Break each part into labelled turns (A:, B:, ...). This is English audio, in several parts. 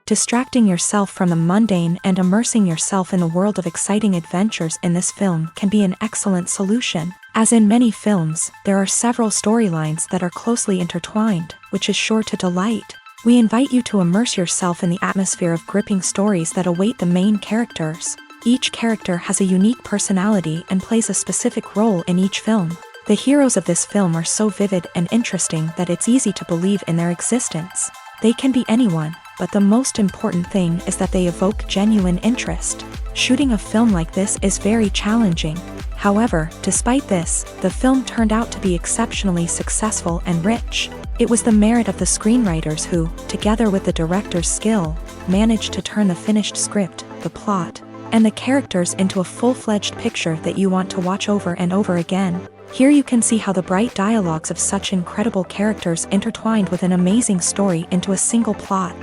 A: Distracting yourself from the mundane and immersing yourself in the world of exciting adventures in this film can be an excellent solution. As in many films, there are several storylines that are closely intertwined, which is sure to delight. We invite you to immerse yourself in the atmosphere of gripping stories that await the main characters. Each character has a unique personality and plays a specific role in each film. The heroes of this film are so vivid and interesting that it's easy to believe in their existence. They can be anyone, but the most important thing is that they evoke genuine interest. Shooting a film like this is very challenging. However, despite this, the film turned out to be exceptionally successful and rich. It was the merit of the screenwriters who, together with the director's skill, managed to turn the finished script, the plot, and the characters into a full-fledged picture that you want to watch over and over again. Here you can see how the bright dialogues of such incredible characters intertwined with an amazing story into a single plot.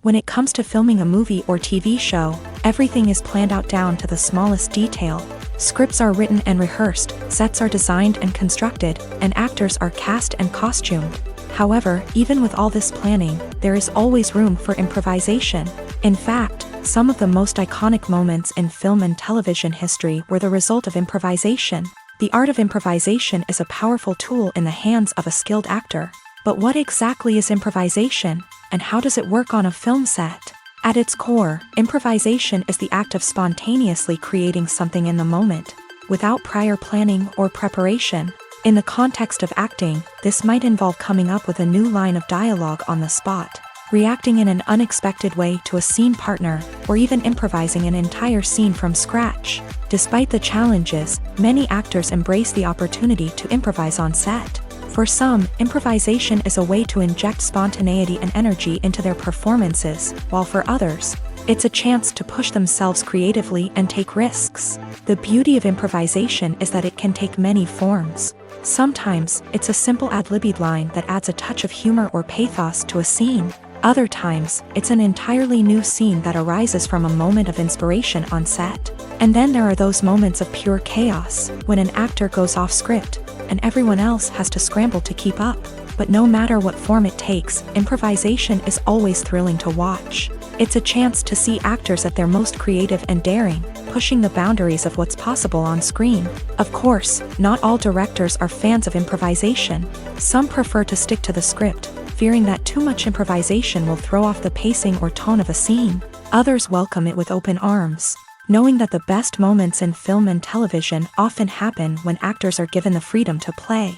A: When it comes to filming a movie or TV show, everything is planned out down to the smallest detail. Scripts are written and rehearsed, sets are designed and constructed, and actors are cast and costumed. However, even with all this planning, there is always room for improvisation. In fact, some of the most iconic moments in film and television history were the result of improvisation. The art of improvisation is a powerful tool in the hands of a skilled actor. But what exactly is improvisation, and how does it work on a film set? At its core, improvisation is the act of spontaneously creating something in the moment, without prior planning or preparation. In the context of acting, this might involve coming up with a new line of dialogue on the spot, reacting in an unexpected way to a scene partner, or even improvising an entire scene from scratch. Despite the challenges, many actors embrace the opportunity to improvise on set. For some, improvisation is a way to inject spontaneity and energy into their performances, while for others, it's a chance to push themselves creatively and take risks. The beauty of improvisation is that it can take many forms. Sometimes, it's a simple ad-libbed line that adds a touch of humor or pathos to a scene. Other times, it's an entirely new scene that arises from a moment of inspiration on set. And then there are those moments of pure chaos, when an actor goes off script, and everyone else has to scramble to keep up. But no matter what form it takes, improvisation is always thrilling to watch. It's a chance to see actors at their most creative and daring, pushing the boundaries of what's possible on screen. Of course, not all directors are fans of improvisation. Some prefer to stick to the script, fearing that too much improvisation will throw off the pacing or tone of a scene. Others welcome it with open arms, knowing that the best moments in film and television often happen when actors are given the freedom to play.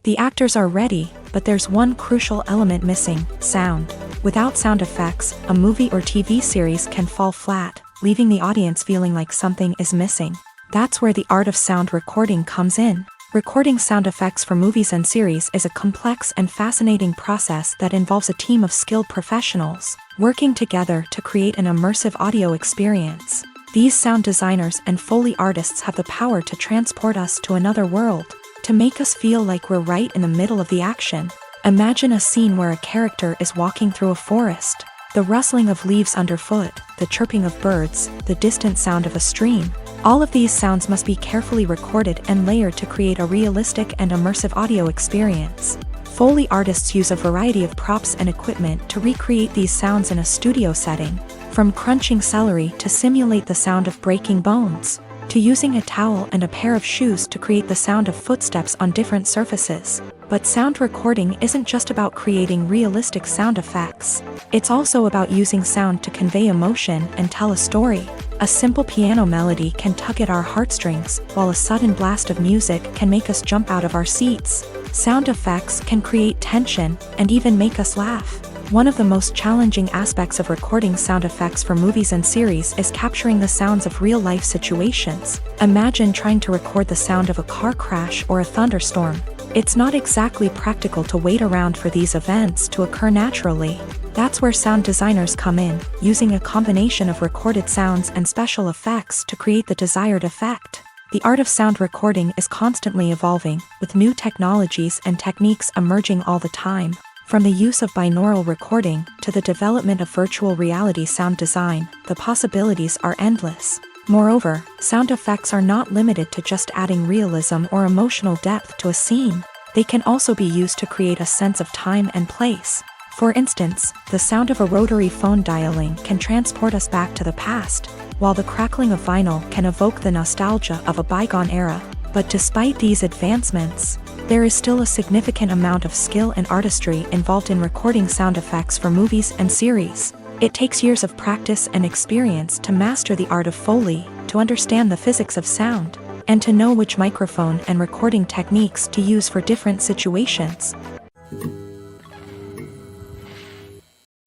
A: The actors are ready, but there's one crucial element missing: sound. Without sound effects, a movie or TV series can fall flat, leaving the audience feeling like something is missing. That's where the art of sound recording comes in. Recording sound effects for movies and series is a complex and fascinating process that involves a team of skilled professionals working together to create an immersive audio experience. These sound designers and Foley artists have the power to transport us to another world, to make us feel like we're right in the middle of the action. Imagine a scene where a character is walking through a forest. The rustling of leaves underfoot, the chirping of birds, the distant sound of a stream. All of these sounds must be carefully recorded and layered to create a realistic and immersive audio experience. Foley artists use a variety of props and equipment to recreate these sounds in a studio setting, from crunching celery to simulate the sound of breaking bones, to using a towel and a pair of shoes to create the sound of footsteps on different surfaces. But sound recording isn't just about creating realistic sound effects. It's also about using sound to convey emotion and tell a story. A simple piano melody can tug at our heartstrings, while a sudden blast of music can make us jump out of our seats. Sound effects can create tension and even make us laugh. One of the most challenging aspects of recording sound effects for movies and series is capturing the sounds of real-life situations. Imagine trying to record the sound of a car crash or a thunderstorm. It's not exactly practical to wait around for these events to occur naturally. That's where sound designers come in, using a combination of recorded sounds and special effects to create the desired effect. The art of sound recording is constantly evolving, with new technologies and techniques emerging all the time. From the use of binaural recording to the development of virtual reality sound design, the possibilities are endless. Moreover, sound effects are not limited to just adding realism or emotional depth to a scene. they can also be used to create a sense of time and place. For instance, the sound of a rotary phone dialing can transport us back to the past, while the crackling of vinyl can evoke the nostalgia of a bygone era. But despite these advancements, there is still a significant amount of skill and artistry involved in recording sound effects for movies and series. It takes years of practice and experience to master the art of Foley, to understand the physics of sound, and to know which microphone and recording techniques to use for different situations.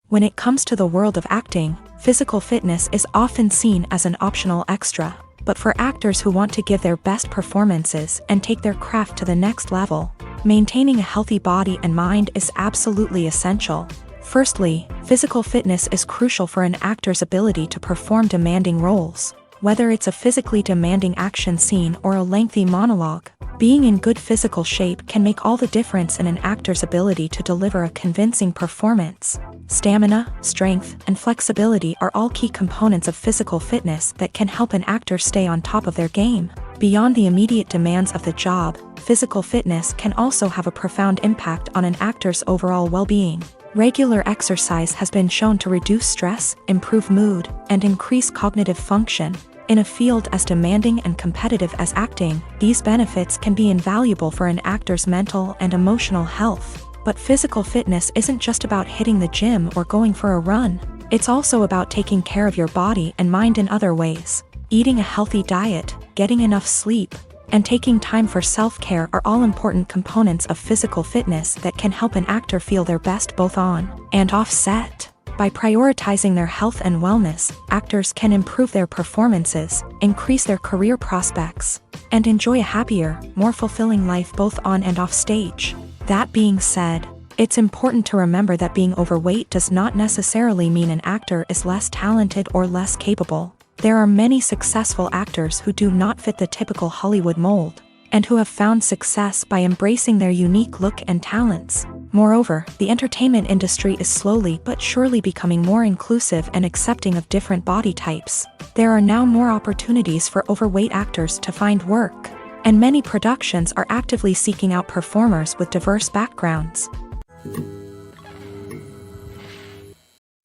A: When it comes to the world of acting, physical fitness is often seen as an optional extra. But for actors who want to give their best performances and take their craft to the next level, maintaining a healthy body and mind is absolutely essential. Firstly, physical fitness is crucial for an actor's ability to perform demanding roles. Whether it's a physically demanding action scene or a lengthy monologue, being in good physical shape can make all the difference in an actor's ability to deliver a convincing performance. Stamina, strength, and flexibility are all key components of physical fitness that can help an actor stay on top of their game. Beyond the immediate demands of the job, physical fitness can also have a profound impact on an actor's overall well-being. Regular exercise has been shown to reduce stress, improve mood, and increase cognitive function. In a field as demanding and competitive as acting, these benefits can be invaluable for an actor's mental and emotional health. But physical fitness isn't just about hitting the gym or going for a run. It's also about taking care of your body and mind in other ways. Eating a healthy diet, getting enough sleep, and taking time for self-care are all important components of physical fitness that can help an actor feel their best both on and off set. By prioritizing their health and wellness, actors can improve their performances, increase their career prospects, and enjoy a happier, more fulfilling life both on and off stage. That being said, it's important to remember that being overweight does not necessarily mean an actor is less talented or less capable. There are many successful actors who do not fit the typical Hollywood mold, and who have found success by embracing their unique look and talents. Moreover, the entertainment industry is slowly but surely becoming more inclusive and accepting of different body types. There are now more opportunities for overweight actors to find work, and many productions are actively seeking out performers with diverse backgrounds.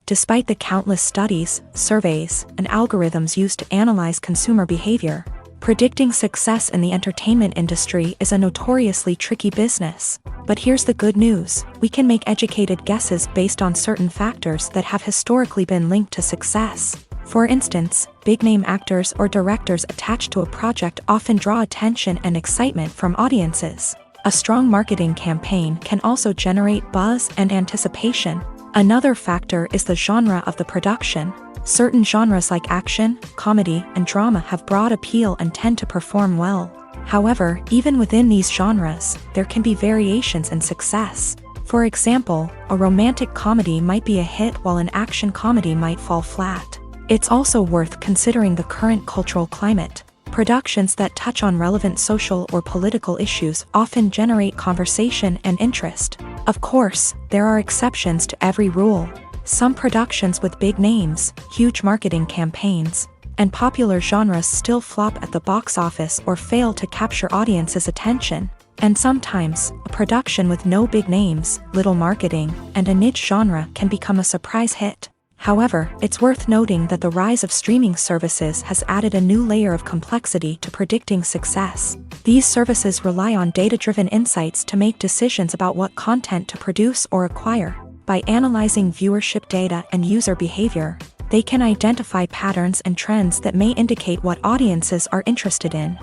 A: Despite the countless studies, surveys, and algorithms used to analyze consumer behavior, predicting success in the entertainment industry is a notoriously tricky business. But here's the good news: we can make educated guesses based on certain factors that have historically been linked to success. For instance, big-name actors or directors attached to a project often draw attention and excitement from audiences. A strong marketing campaign can also generate buzz and anticipation. Another factor is the genre of the production. Certain genres like action, comedy, and drama have broad appeal and tend to perform well. However, even within these genres, there can be variations in success. For example, a romantic comedy might be a hit while an action comedy might fall flat. It's also worth considering the current cultural climate. Productions that touch on relevant social or political issues often generate conversation and interest. Of course, there are exceptions to every rule. Some productions with big names, huge marketing campaigns, and popular genres still flop at the box office or fail to capture audiences' attention. And sometimes, a production with no big names, little marketing, and a niche genre can become a surprise hit. However, it's worth noting that the rise of streaming services has added a new layer of complexity to predicting success. These services rely on data-driven insights to make decisions about what content to produce or acquire. By analyzing viewership data and user behavior, they can identify patterns and trends that may indicate what audiences are interested in.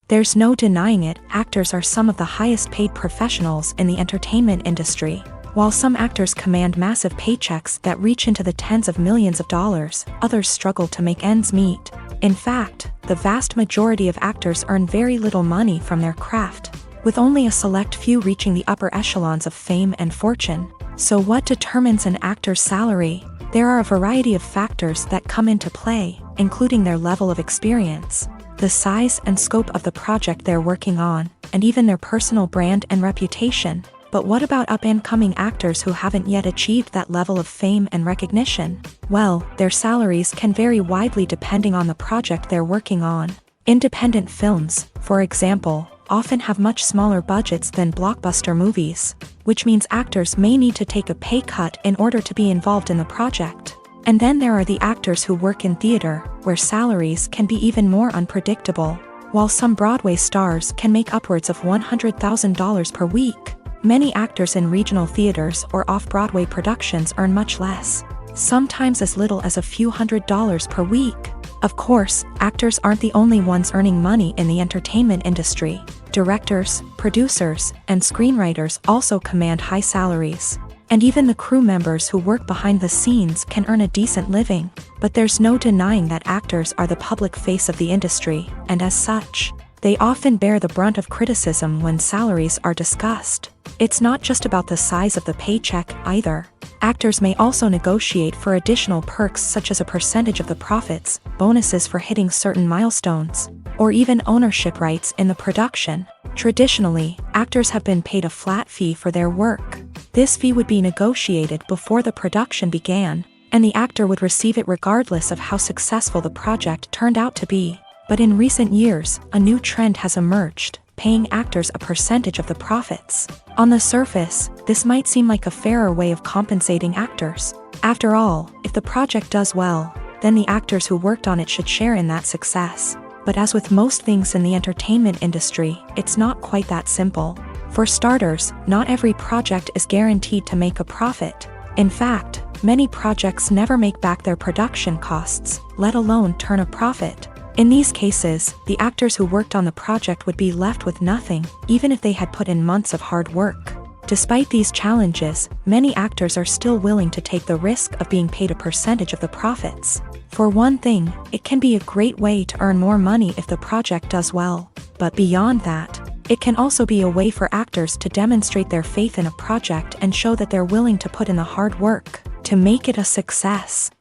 A: There's no denying it, actors are some of the highest-paid professionals in the entertainment industry. While some actors command massive paychecks that reach into the tens of millions of dollars, others struggle to make ends meet. In fact, the vast majority of actors earn very little money from their craft, with only a select few reaching the upper echelons of fame and fortune. So what determines an actor's salary? There are a variety of factors that come into play, including their level of experience, the size and scope of the project they're working on, and even their personal brand and reputation. But what about up-and-coming actors who haven't yet achieved that level of fame and recognition? Well, their salaries can vary widely depending on the project they're working on. Independent films, for example, often have much smaller budgets than blockbuster movies, which means actors may need to take a pay cut in order to be involved in the project. And then there are the actors who work in theater, where salaries can be even more unpredictable. While some Broadway stars can make upwards of $100,000 per week, many actors in regional theaters or off-Broadway productions earn much less, sometimes as little as a few $100s per week. Of course, actors aren't the only ones earning money in the entertainment industry. Directors, producers, and screenwriters also command high salaries. And even the crew members who work behind the scenes can earn a decent living. But there's no denying that actors are the public face of the industry, and as such, they often bear the brunt of criticism when salaries are discussed. It's not just about the size of the paycheck, either. Actors may also negotiate for additional perks such as a percentage of the profits, bonuses for hitting certain milestones, or even ownership rights in the production. Traditionally, actors have been paid a flat fee for their work. This fee would be negotiated before the production began, and the actor would receive it regardless of how successful the project turned out to be. But in recent years, a new trend has emerged, paying actors a percentage of the profits. On the surface, this might seem like a fairer way of compensating actors. After all, if the project does well, then the actors who worked on it should share in that success. But as with most things in the entertainment industry, it's not quite that simple. For starters, not every project is guaranteed to make a profit. In fact, many projects never make back their production costs, let alone turn a profit. In these cases, the actors who worked on the project would be left with nothing, even if they had put in months of hard work. Despite these challenges, many actors are still willing to take the risk of being paid a percentage of the profits. For one thing, it can be a great way to earn more money if the project does well. But beyond that, it can also be a way for actors to demonstrate their faith in a project and show that they're willing to put in the hard work to make it a success.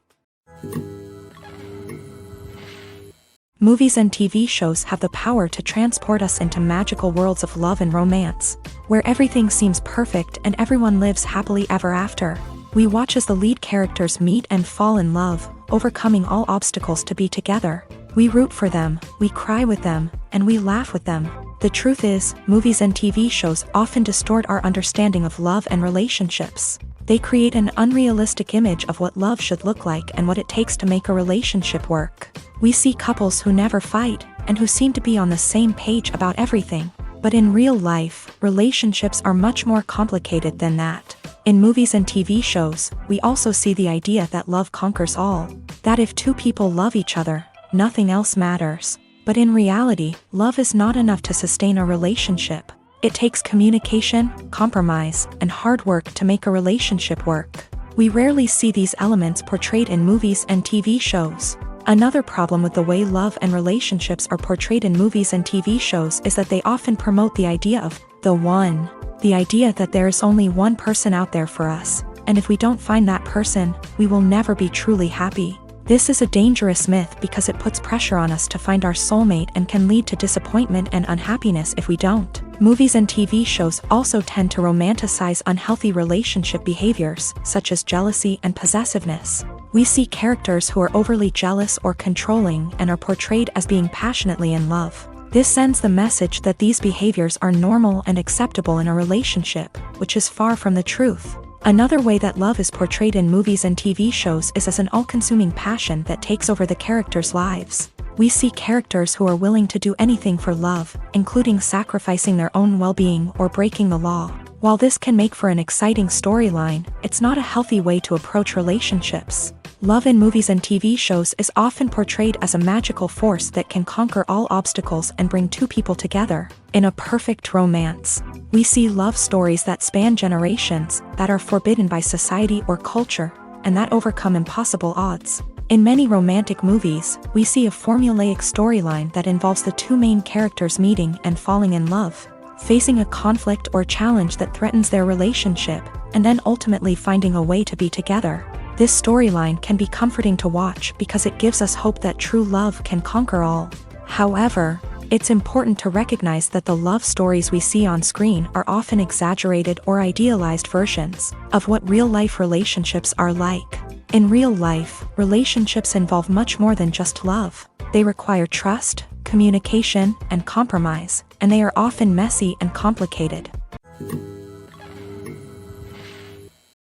A: Movies and TV shows have the power to transport us into magical worlds of love and romance, where everything seems perfect and everyone lives happily ever after. We watch as the lead characters meet and fall in love, overcoming all obstacles to be together. We root for them, we cry with them, and we laugh with them. The truth is, movies and TV shows often distort our understanding of love and relationships. They create an unrealistic image of what love should look like and what it takes to make a relationship work. We see couples who never fight, and who seem to be on the same page about everything. But in real life, relationships are much more complicated than that. In movies and TV shows, we also see the idea that love conquers all. That if two people love each other, nothing else matters. But in reality, love is not enough to sustain a relationship. It takes communication, compromise, and hard work to make a relationship work. We rarely see these elements portrayed in movies and TV shows. Another problem with the way love and relationships are portrayed in movies and TV shows is that they often promote the idea of the one. The idea that there is only one person out there for us, and if we don't find that person, we will never be truly happy. This is a dangerous myth because it puts pressure on us to find our soulmate and can lead to disappointment and unhappiness if we don't. Movies and TV shows also tend to romanticize unhealthy relationship behaviors, such as jealousy and possessiveness. We see characters who are overly jealous or controlling and are portrayed as being passionately in love. This sends the message that these behaviors are normal and acceptable in a relationship, which is far from the truth. Another way that love is portrayed in movies and TV shows is as an all-consuming passion that takes over the characters' lives. We see characters who are willing to do anything for love, including sacrificing their own well-being or breaking the law. While this can make for an exciting storyline, it's not a healthy way to approach relationships. Love in movies and TV shows is often portrayed as a magical force that can conquer all obstacles and bring two people together in a perfect romance. We see love stories that span generations, that are forbidden by society or culture, and that overcome impossible odds. In many romantic movies, we see a formulaic storyline that involves the two main characters meeting and falling in love, facing a conflict or challenge that threatens their relationship, and then ultimately finding a way to be together. This storyline can be comforting to watch because it gives us hope that true love can conquer all. However, it's important to recognize that the love stories we see on screen are often exaggerated or idealized versions of what real-life relationships are like. In real life, relationships involve much more than just love. They require trust, communication, and compromise, and they are often messy and complicated.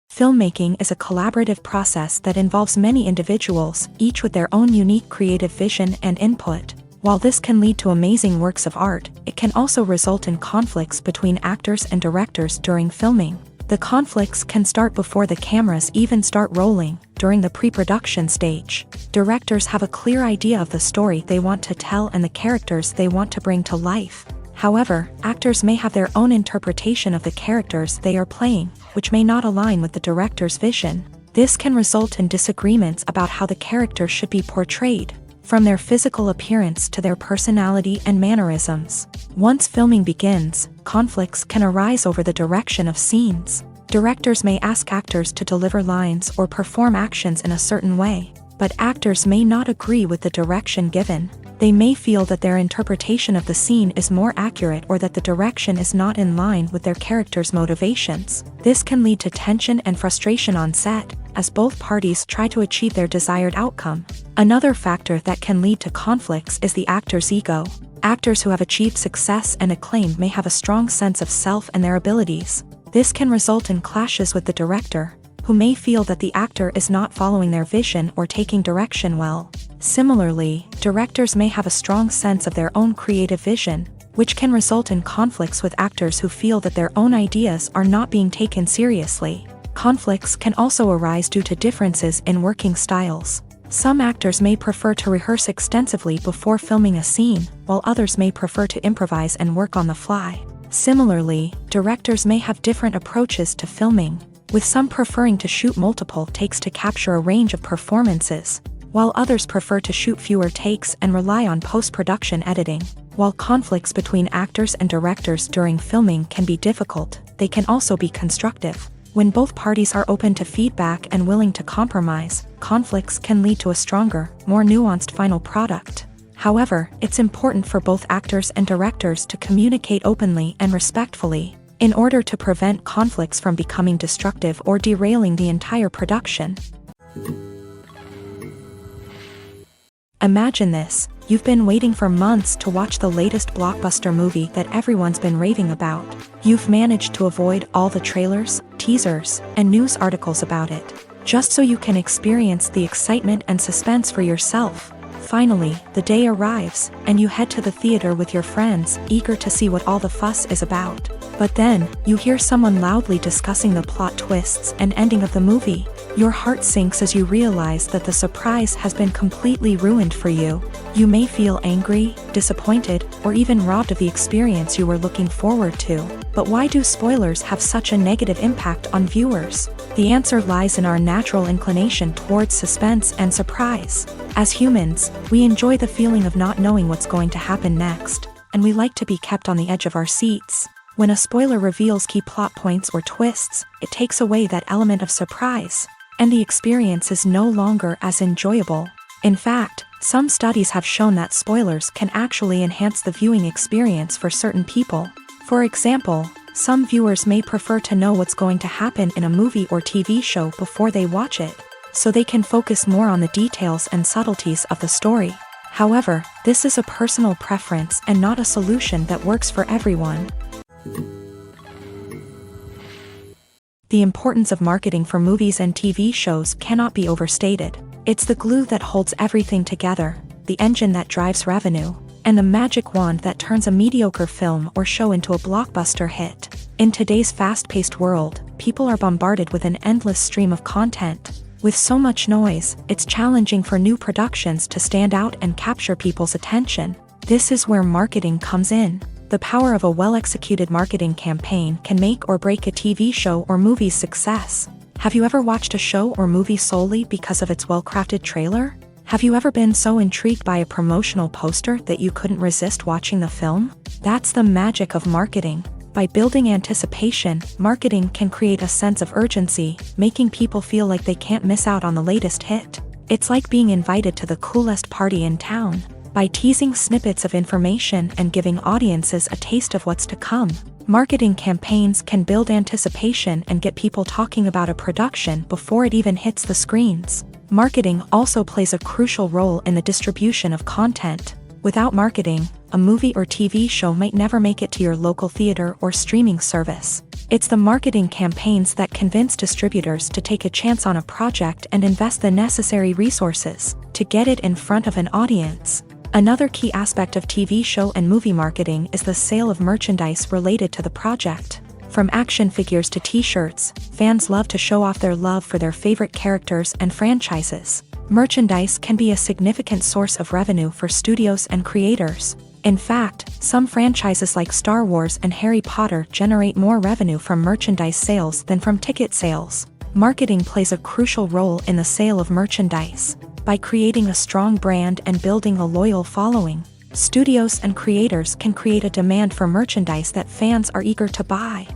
A: Filmmaking is a collaborative process that involves many individuals, each with their own unique creative vision and input. While this can lead to amazing works of art, it can also result in conflicts between actors and directors during filming. The conflicts can start before the cameras even start rolling, during the pre-production stage. Directors have a clear idea of the story they want to tell and the characters they want to bring to life. However, actors may have their own interpretation of the characters they are playing, which may not align with the director's vision. This can result in disagreements about how the characters should be portrayed, from their physical appearance to their personality and mannerisms. Once filming begins, conflicts can arise over the direction of scenes. Directors may ask actors to deliver lines or perform actions in a certain way, but actors may not agree with the direction given. They may feel that their interpretation of the scene is more accurate or that the direction is not in line with their character's motivations. This can lead to tension and frustration on set, as both parties try to achieve their desired outcome. Another factor that can lead to conflicts is the actor's ego. Actors who have achieved success and acclaim may have a strong sense of self and their abilities. This can result in clashes with the director, who may feel that the actor is not following their vision or taking direction well. Similarly, directors may have a strong sense of their own creative vision, which can result in conflicts with actors who feel that their own ideas are not being taken seriously. Conflicts can also arise due to differences in working styles. Some actors may prefer to rehearse extensively before filming a scene, while others may prefer to improvise and work on the fly. Similarly, directors may have different approaches to filming, with some preferring to shoot multiple takes to capture a range of performances, while others prefer to shoot fewer takes and rely on post-production editing. While conflicts between actors and directors during filming can be difficult, they can also be constructive. When both parties are open to feedback and willing to compromise, conflicts can lead to a stronger, more nuanced final product. However, it's important for both actors and directors to communicate openly and respectfully, in order to prevent conflicts from becoming destructive or derailing the entire production. Imagine this: you've been waiting for months to watch the latest blockbuster movie that everyone's been raving about. You've managed to avoid all the trailers, teasers, and news articles about it, just so you can experience the excitement and suspense for yourself. Finally, the day arrives, and you head to the theater with your friends, eager to see what all the fuss is about. But then, you hear someone loudly discussing the plot twists and ending of the movie. Your heart sinks as you realize that the surprise has been completely ruined for you. You may feel angry, disappointed, or even robbed of the experience you were looking forward to. But why do spoilers have such a negative impact on viewers? The answer lies in our natural inclination towards suspense and surprise. As humans, we enjoy the feeling of not knowing what's going to happen next, and we like to be kept on the edge of our seats. When a spoiler reveals key plot points or twists, it takes away that element of surprise, and the experience is no longer as enjoyable. In fact, some studies have shown that spoilers can actually enhance the viewing experience for certain people. For example, some viewers may prefer to know what's going to happen in a movie or TV show before they watch it, so they can focus more on the details and subtleties of the story. However, this is a personal preference and not a solution that works for everyone. The importance of marketing for movies and TV shows cannot be overstated. It's the glue that holds everything together, the engine that drives revenue, and the magic wand that turns a mediocre film or show into a blockbuster hit. In today's fast-paced world, people are bombarded with an endless stream of content. With so much noise, it's challenging for new productions to stand out and capture people's attention. This is where marketing comes in. The power of a well-executed marketing campaign can make or break a TV show or movie's success. Have you ever watched a show or movie solely because of its well-crafted trailer? Have you ever been so intrigued by a promotional poster that you couldn't resist watching the film? That's the magic of marketing. By building anticipation, marketing can create a sense of urgency, making people feel like they can't miss out on the latest hit. It's like being invited to the coolest party in town. By teasing snippets of information and giving audiences a taste of what's to come, marketing campaigns can build anticipation and get people talking about a production before it even hits the screens. Marketing also plays a crucial role in the distribution of content. Without marketing, a movie or TV show might never make it to your local theater or streaming service. It's the marketing campaigns that convince distributors to take a chance on a project and invest the necessary resources to get it in front of an audience. Another key aspect of TV show and movie marketing is the sale of merchandise related to the project. From action figures to t-shirts, fans love to show off their love for their favorite characters and franchises. Merchandise can be a significant source of revenue for studios and creators. In fact, some franchises like Star Wars and Harry Potter generate more revenue from merchandise sales than from ticket sales. Marketing plays a crucial role in the sale of merchandise. By creating a strong brand and building a loyal following, studios and creators can create a demand for merchandise that fans are eager to buy.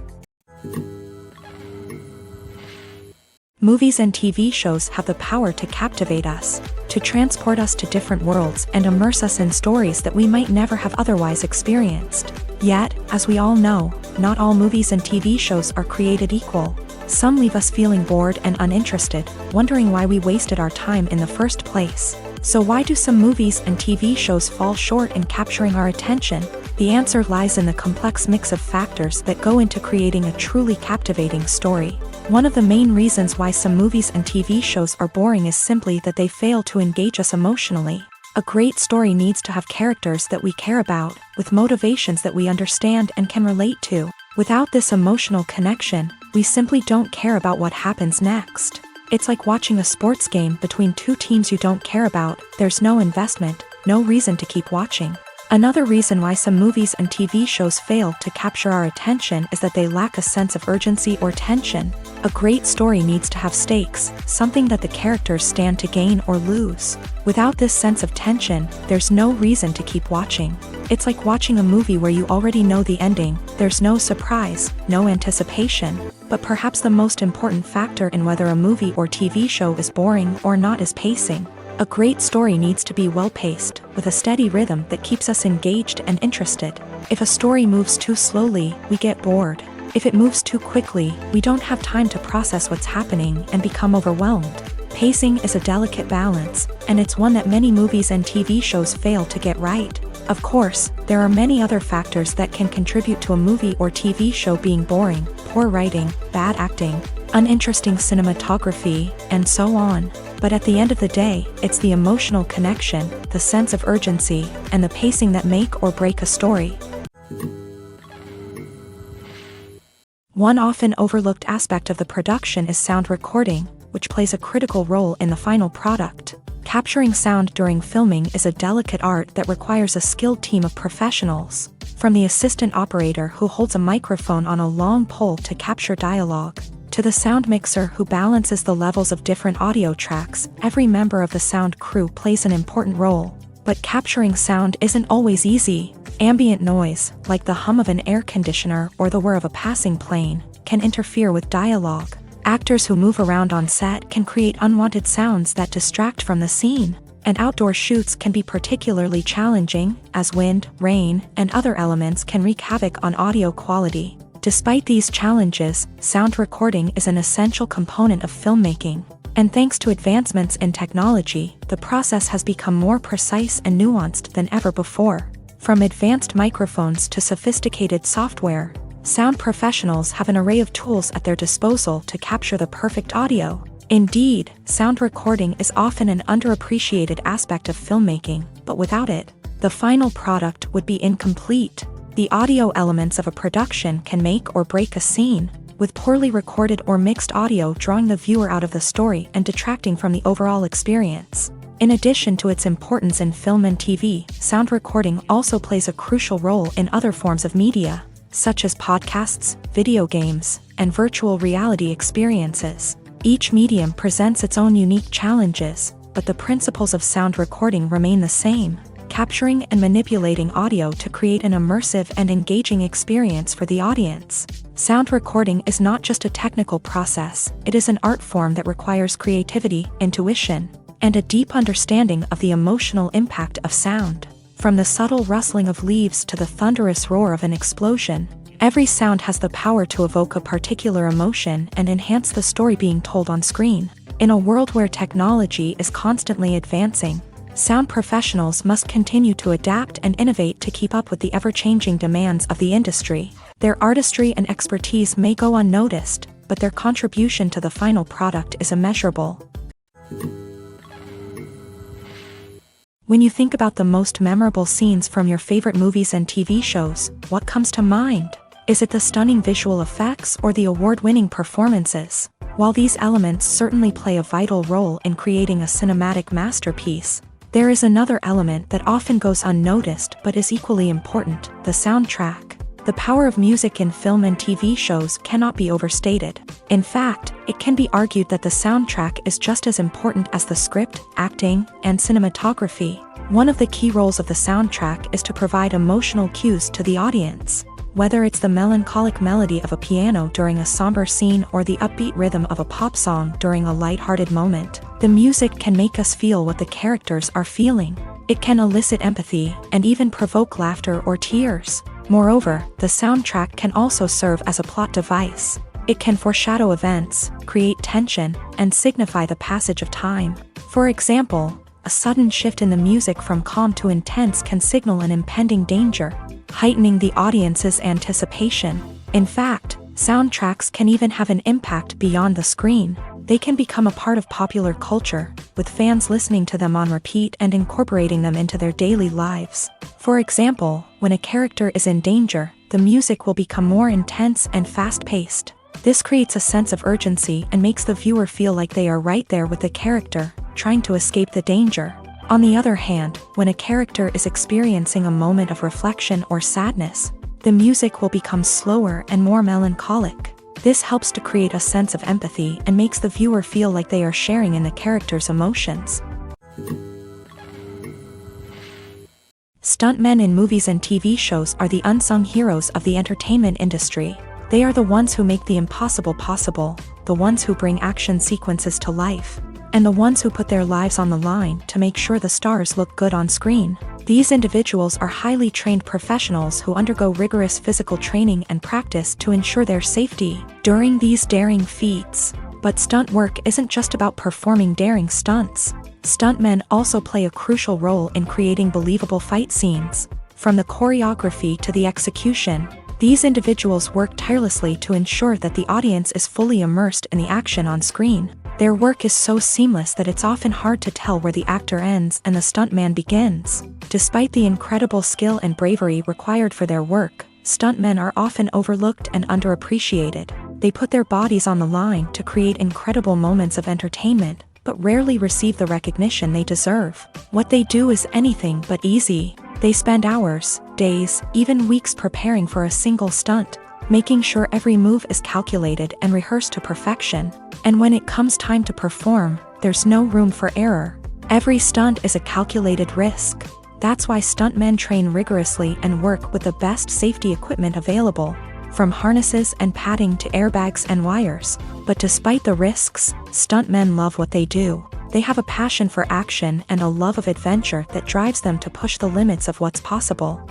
A: Movies and TV shows have the power to captivate us, to transport us to different worlds and immerse us in stories that we might never have otherwise experienced. Yet, as we all know, not all movies and TV shows are created equal. Some leave us feeling bored and uninterested, wondering why we wasted our time in the first place. So why do some movies and TV shows fall short in capturing our attention? The answer lies in the complex mix of factors that go into creating a truly captivating story. One of the main reasons why some movies and TV shows are boring is simply that they fail to engage us emotionally. A great story needs to have characters that we care about, with motivations that we understand and can relate to. Without this emotional connection, we simply don't care about what happens next. It's like watching a sports game between two teams you don't care about. There's no investment, no reason to keep watching. Another reason why some movies and TV shows fail to capture our attention is that they lack a sense of urgency or tension. A great story needs to have stakes, something that the characters stand to gain or lose. Without this sense of tension, there's no reason to keep watching. It's like watching a movie where you already know the ending. There's no surprise, no anticipation. But perhaps the most important factor in whether a movie or TV show is boring or not is pacing. A great story needs to be well-paced, with a steady rhythm that keeps us engaged and interested. If a story moves too slowly, we get bored. If it moves too quickly, we don't have time to process what's happening and become overwhelmed. Pacing is a delicate balance, and it's one that many movies and TV shows fail to get right. Of course, there are many other factors that can contribute to a movie or TV show being boring: poor writing, bad acting, uninteresting cinematography, and so on. But at the end of the day, it's the emotional connection, the sense of urgency, and the pacing that make or break a story. One often overlooked aspect of the production is sound recording, which plays a critical role in the final product. Capturing sound during filming is a delicate art that requires a skilled team of professionals. From the assistant operator who holds a microphone on a long pole to capture dialogue, to the sound mixer who balances the levels of different audio tracks, every member of the sound crew plays an important role. But capturing sound isn't always easy. Ambient noise, like the hum of an air conditioner or the whir of a passing plane, can interfere with dialogue. Actors who move around on set can create unwanted sounds that distract from the scene. And outdoor shoots can be particularly challenging, as wind, rain, and other elements can wreak havoc on audio quality. Despite these challenges, sound recording is an essential component of filmmaking. And thanks to advancements in technology, the process has become more precise and nuanced than ever before. From advanced microphones to sophisticated software, sound professionals have an array of tools at their disposal to capture the perfect audio. Indeed, sound recording is often an underappreciated aspect of filmmaking, but without it, the final product would be incomplete. The audio elements of a production can make or break a scene, with poorly recorded or mixed audio drawing the viewer out of the story and detracting from the overall experience. In addition to its importance in film and TV, sound recording also plays a crucial role in other forms of media, such as podcasts, video games, and virtual reality experiences. Each medium presents its own unique challenges, but the principles of sound recording remain the same: capturing and manipulating audio to create an immersive and engaging experience for the audience. Sound recording is not just a technical process, it is an art form that requires creativity, intuition, and a deep understanding of the emotional impact of sound. From the subtle rustling of leaves to the thunderous roar of an explosion, every sound has the power to evoke a particular emotion and enhance the story being told on screen. In a world where technology is constantly advancing, Sound professionals must continue to adapt and innovate to keep up with the ever-changing demands of the industry. Their artistry and expertise may go unnoticed, but their contribution to the final product is immeasurable. When you think about the most memorable scenes from your favorite movies and TV shows, what comes to mind? Is it the stunning visual effects or the award-winning performances? While these elements certainly play a vital role in creating a cinematic masterpiece, there is another element that often goes unnoticed but is equally important: the soundtrack. The power of music in film and TV shows cannot be overstated. In fact, it can be argued that the soundtrack is just as important as the script, acting, and cinematography. One of the key roles of the soundtrack is to provide emotional cues to the audience. Whether it's the melancholic melody of a piano during a somber scene or the upbeat rhythm of a pop song during a light-hearted moment, the music can make us feel what the characters are feeling. It can elicit empathy and even provoke laughter or tears. Moreover, the soundtrack can also serve as a plot device. It can foreshadow events, create tension, and signify the passage of time. For example, a sudden shift in the music from calm to intense can signal an impending danger, heightening the audience's anticipation. In fact, soundtracks can even have an impact beyond the screen. They can become a part of popular culture, with fans listening to them on repeat and incorporating them into their daily lives. For example, when a character is in danger, the music will become more intense and fast-paced. This creates a sense of urgency and makes the viewer feel like they are right there with the character, trying to escape the danger. On the other hand, when a character is experiencing a moment of reflection or sadness, the music will become slower and more melancholic. This helps to create a sense of empathy and makes the viewer feel like they are sharing in the character's emotions. Stuntmen in movies and TV shows are the unsung heroes of the entertainment industry. They are the ones who make the impossible possible, the ones who bring action sequences to life, and the ones who put their lives on the line to make sure the stars look good on screen. These individuals are highly trained professionals who undergo rigorous physical training and practice to ensure their safety during these daring feats. But stunt work isn't just about performing daring stunts. Stuntmen also play a crucial role in creating believable fight scenes. From the choreography to the execution, these individuals work tirelessly to ensure that the audience is fully immersed in the action on screen. Their work is so seamless that it's often hard to tell where the actor ends and the stuntman begins. Despite the incredible skill and bravery required for their work, stuntmen are often overlooked and underappreciated. They put their bodies on the line to create incredible moments of entertainment, but rarely receive the recognition they deserve. What they do is anything but easy. They spend hours, days, even weeks preparing for a single stunt, making sure every move is calculated and rehearsed to perfection. And when it comes time to perform, there's no room for error. Every stunt is a calculated risk. That's why stuntmen train rigorously and work with the best safety equipment available, from harnesses and padding to airbags and wires. But despite the risks, stuntmen love what they do. They have a passion for action and a love of adventure that drives them to push the limits of what's possible.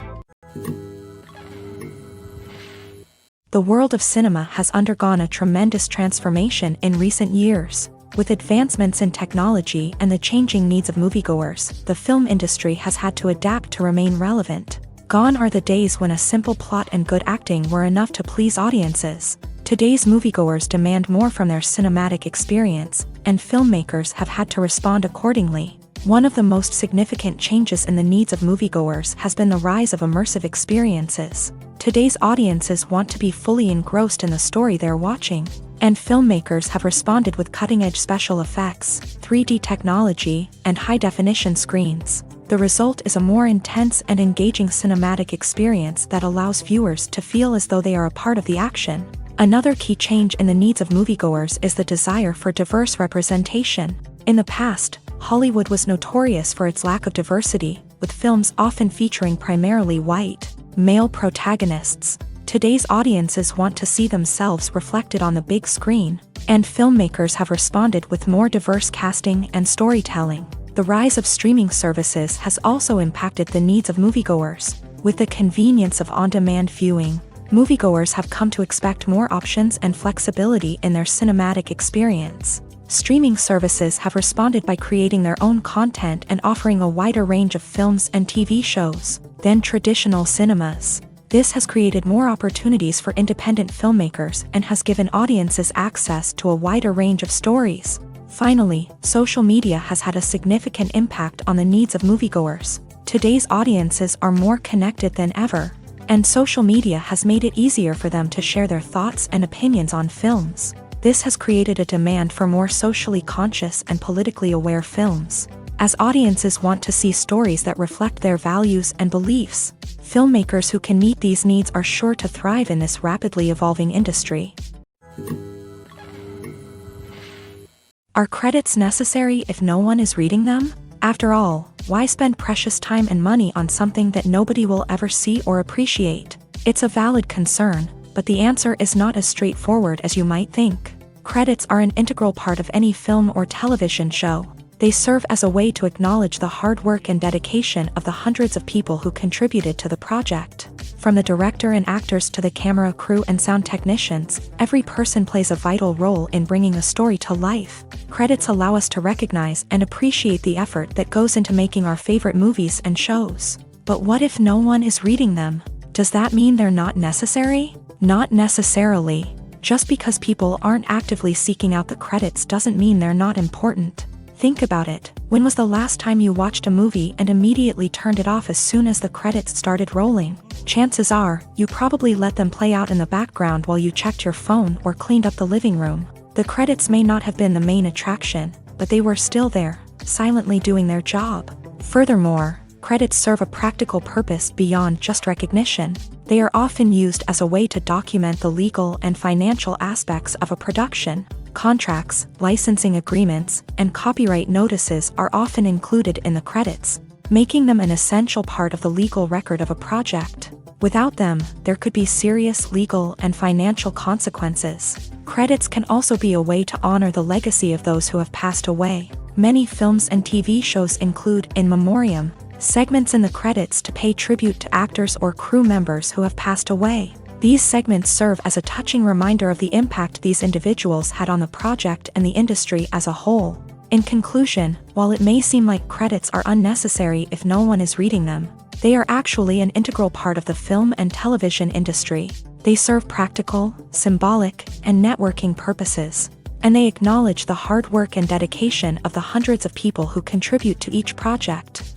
A: The world of cinema has undergone a tremendous transformation in recent years. With advancements in technology and the changing needs of moviegoers, the film industry has had to adapt to remain relevant. Gone are the days when a simple plot and good acting were enough to please audiences. Today's moviegoers demand more from their cinematic experience, and filmmakers have had to respond accordingly. One of the most significant changes in the needs of moviegoers has been the rise of immersive experiences. Today's audiences want to be fully engrossed in the story they're watching, and filmmakers have responded with cutting-edge special effects, 3D technology, and high-definition screens. The result is a more intense and engaging cinematic experience that allows viewers to feel as though they are a part of the action. Another key change in the needs of moviegoers is the desire for diverse representation. In the past, Hollywood was notorious for its lack of diversity, with films often featuring primarily white, male protagonists. Today's audiences want to see themselves reflected on the big screen, and filmmakers have responded with more diverse casting and storytelling. The rise of streaming services has also impacted the needs of moviegoers. With the convenience of on-demand viewing, moviegoers have come to expect more options and flexibility in their cinematic experience. Streaming services have responded by creating their own content and offering a wider range of films and TV shows than traditional cinemas. This has created more opportunities for independent filmmakers and has given audiences access to a wider range of stories. Finally, social media has had a significant impact on the needs of moviegoers. Today's audiences are more connected than ever, and social media has made it easier for them to share their thoughts and opinions on films. This has created a demand for more socially conscious and politically aware films. As audiences want to see stories that reflect their values and beliefs, filmmakers who can meet these needs are sure to thrive in this rapidly evolving industry. Are credits necessary if no one is reading them? After all, why spend precious time and money on something that nobody will ever see or appreciate? It's a valid concern, but the answer is not as straightforward as you might think. Credits are an integral part of any film or television show. They serve as a way to acknowledge the hard work and dedication of the hundreds of people who contributed to the project. From the director and actors to the camera crew and sound technicians, every person plays a vital role in bringing a story to life. Credits allow us to recognize and appreciate the effort that goes into making our favorite movies and shows. But what if no one is reading them? Does that mean they're not necessary? Not necessarily. Just because people aren't actively seeking out the credits doesn't mean they're not important. Think about it. When was the last time you watched a movie and immediately turned it off as soon as the credits started rolling? Chances are, you probably let them play out in the background while you checked your phone or cleaned up the living room. The credits may not have been the main attraction, but they were still there, silently doing their job. Furthermore, credits serve a practical purpose beyond just recognition. They are often used as a way to document the legal and financial aspects of a production. Contracts, licensing agreements, and copyright notices are often included in the credits, making them an essential part of the legal record of a project. Without them, there could be serious legal and financial consequences. Credits can also be a way to honor the legacy of those who have passed away. Many films and TV shows include in memoriam segments in the credits to pay tribute to actors or crew members who have passed away. These segments serve as a touching reminder of the impact these individuals had on the project and the industry as a whole. In conclusion, while it may seem like credits are unnecessary if no one is reading them, they are actually an integral part of the film and television industry. They serve practical, symbolic, and networking purposes, and they acknowledge the hard work and dedication of the hundreds of people who contribute to each project.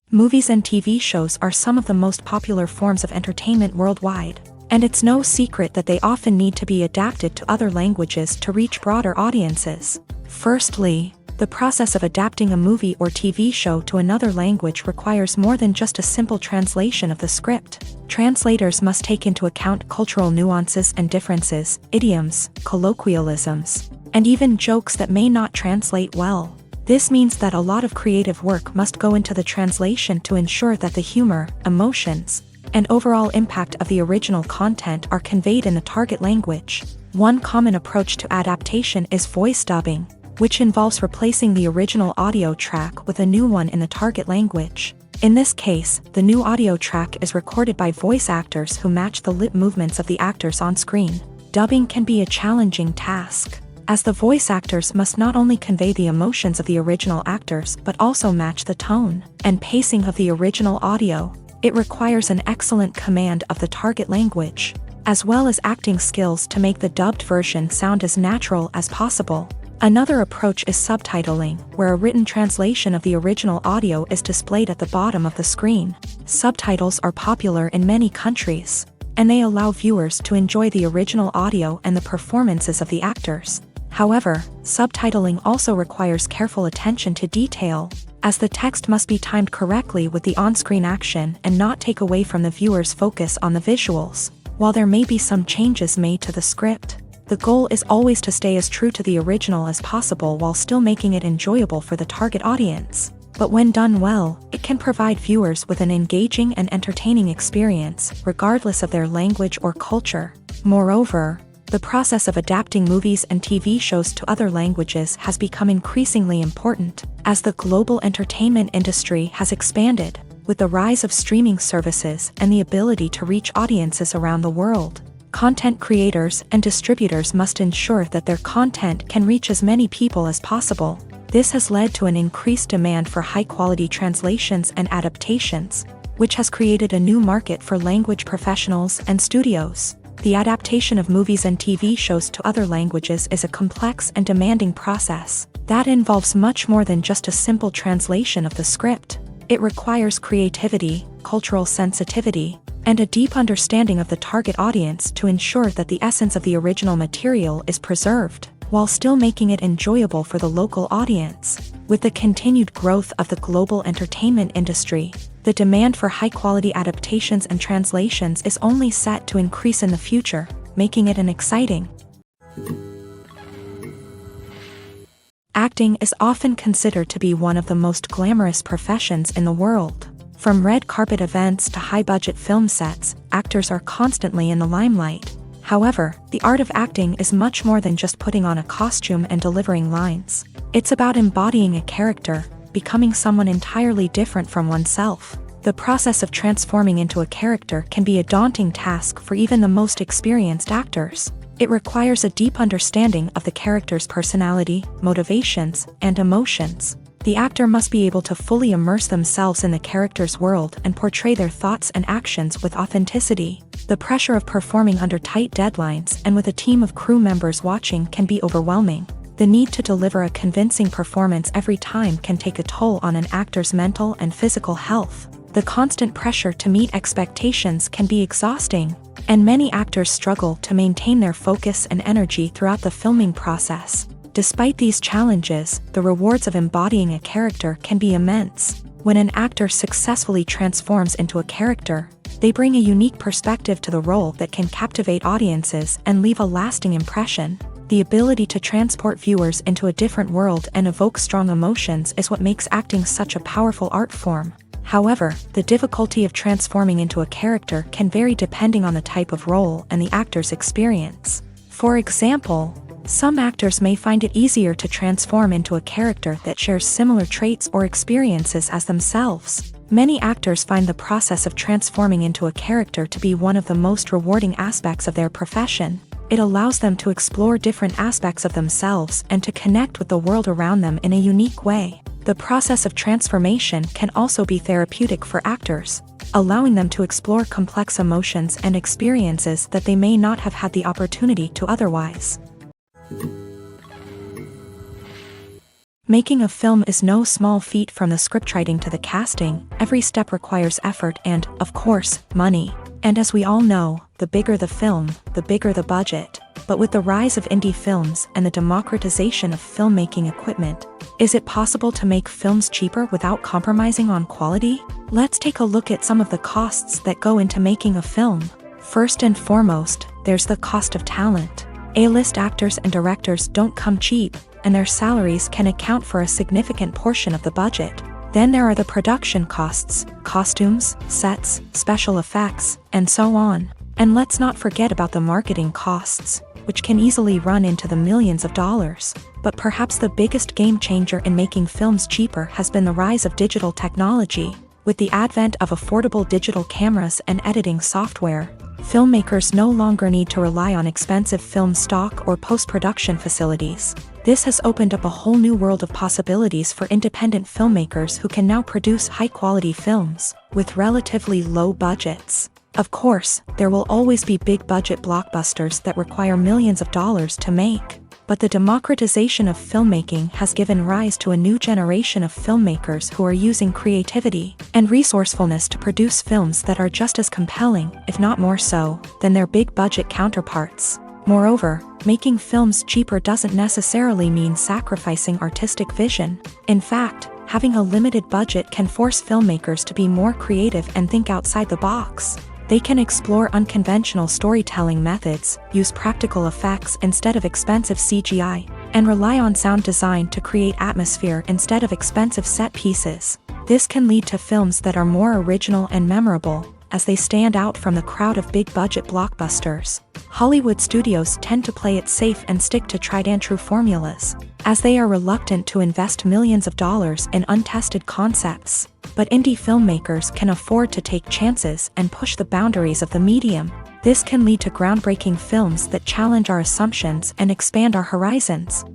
A: Movies and TV shows are some of the most popular forms of entertainment worldwide, and it's no secret that they often need to be adapted to other languages to reach broader audiences. Firstly, the process of adapting a movie or TV show to another language requires more than just a simple translation of the script. Translators must take into account cultural nuances and differences, idioms, colloquialisms, and even jokes that may not translate well. This means that a lot of creative work must go into the translation to ensure that the humor, emotions, and overall impact of the original content are conveyed in the target language. One common approach to adaptation is voice dubbing, which involves replacing the original audio track with a new one in the target language. In this case, the new audio track is recorded by voice actors who match the lip movements of the actors on screen. Dubbing can be a challenging task, as the voice actors must not only convey the emotions of the original actors but also match the tone and pacing of the original audio. It requires an excellent command of the target language, as well as acting skills to make the dubbed version sound as natural as possible. Another approach is subtitling, where a written translation of the original audio is displayed at the bottom of the screen. Subtitles are popular in many countries, and they allow viewers to enjoy the original audio and the performances of the actors. However, subtitling also requires careful attention to detail, as the text must be timed correctly with the on-screen action and not take away from the viewer's focus on the visuals. While there may be some changes made to the script, the goal is always to stay as true to the original as possible while still making it enjoyable for the target audience. But when done well, it can provide viewers with an engaging and entertaining experience, regardless of their language or culture. Moreover, the process of adapting movies and TV shows to other languages has become increasingly important, as the global entertainment industry has expanded, with the rise of streaming services and the ability to reach audiences around the world. Content creators and distributors must ensure that their content can reach as many people as possible. This has led to an increased demand for high-quality translations and adaptations, which has created a new market for language professionals and studios. The adaptation of movies and TV shows to other languages is a complex and demanding process that involves much more than just a simple translation of the script. It requires creativity, cultural sensitivity, and a deep understanding of the target audience to ensure that the essence of the original material is preserved, while still making it enjoyable for the local audience. With the continued growth of the global entertainment industry, the demand for high-quality adaptations and translations is only set to increase in the future, making it an exciting. Acting is often considered to be one of the most glamorous professions in the world. From red carpet events to high-budget film sets, actors are constantly in the limelight. However, the art of acting is much more than just putting on a costume and delivering lines. It's about embodying a character, becoming someone entirely different from oneself. The process of transforming into a character can be a daunting task for even the most experienced actors. It requires a deep understanding of the character's personality, motivations, and emotions. The actor must be able to fully immerse themselves in the character's world and portray their thoughts and actions with authenticity. The pressure of performing under tight deadlines and with a team of crew members watching can be overwhelming. The need to deliver a convincing performance every time can take a toll on an actor's mental and physical health. The constant pressure to meet expectations can be exhausting, and many actors struggle to maintain their focus and energy throughout the filming process. Despite these challenges, the rewards of embodying a character can be immense. When an actor successfully transforms into a character, they bring a unique perspective to the role that can captivate audiences and leave a lasting impression. The ability to transport viewers into a different world and evoke strong emotions is what makes acting such a powerful art form. However, the difficulty of transforming into a character can vary depending on the type of role and the actor's experience. For example, some actors may find it easier to transform into a character that shares similar traits or experiences as themselves. Many actors find the process of transforming into a character to be one of the most rewarding aspects of their profession. It allows them to explore different aspects of themselves and to connect with the world around them in a unique way. The process of transformation can also be therapeutic for actors, allowing them to explore complex emotions and experiences that they may not have had the opportunity to otherwise. Making a film is no small feat. From the scriptwriting to the casting, every step requires effort and, of course, money. And as we all know, the bigger the film, the bigger the budget. But with the rise of indie films and the democratization of filmmaking equipment, is it possible to make films cheaper without compromising on quality? Let's take a look at some of the costs that go into making a film. First and foremost, there's the cost of talent. A-list actors and directors don't come cheap, and their salaries can account for a significant portion of the budget. Then there are the production costs, costumes, sets, special effects, and so on. And let's not forget about the marketing costs, which can easily run into the millions of dollars. But perhaps the biggest game changer in making films cheaper has been the rise of digital technology. With the advent of affordable digital cameras and editing software, filmmakers no longer need to rely on expensive film stock or post-production facilities. This has opened up a whole new world of possibilities for independent filmmakers who can now produce high-quality films with relatively low budgets. Of course, there will always be big-budget blockbusters that require millions of dollars to make. But the democratization of filmmaking has given rise to a new generation of filmmakers who are using creativity and resourcefulness to produce films that are just as compelling, if not more so, than their big-budget counterparts. Moreover, making films cheaper doesn't necessarily mean sacrificing artistic vision. In fact, having a limited budget can force filmmakers to be more creative and think outside the box. They can explore unconventional storytelling methods, use practical effects instead of expensive CGI, and rely on sound design to create atmosphere instead of expensive set pieces. This can lead to films that are more original and memorable, as they stand out from the crowd of big-budget blockbusters. Hollywood studios tend to play it safe and stick to tried-and-true formulas, as they are reluctant to invest millions of dollars in untested concepts. But indie filmmakers can afford to take chances and push the boundaries of the medium. This can lead to groundbreaking films that challenge our assumptions and expand our horizons.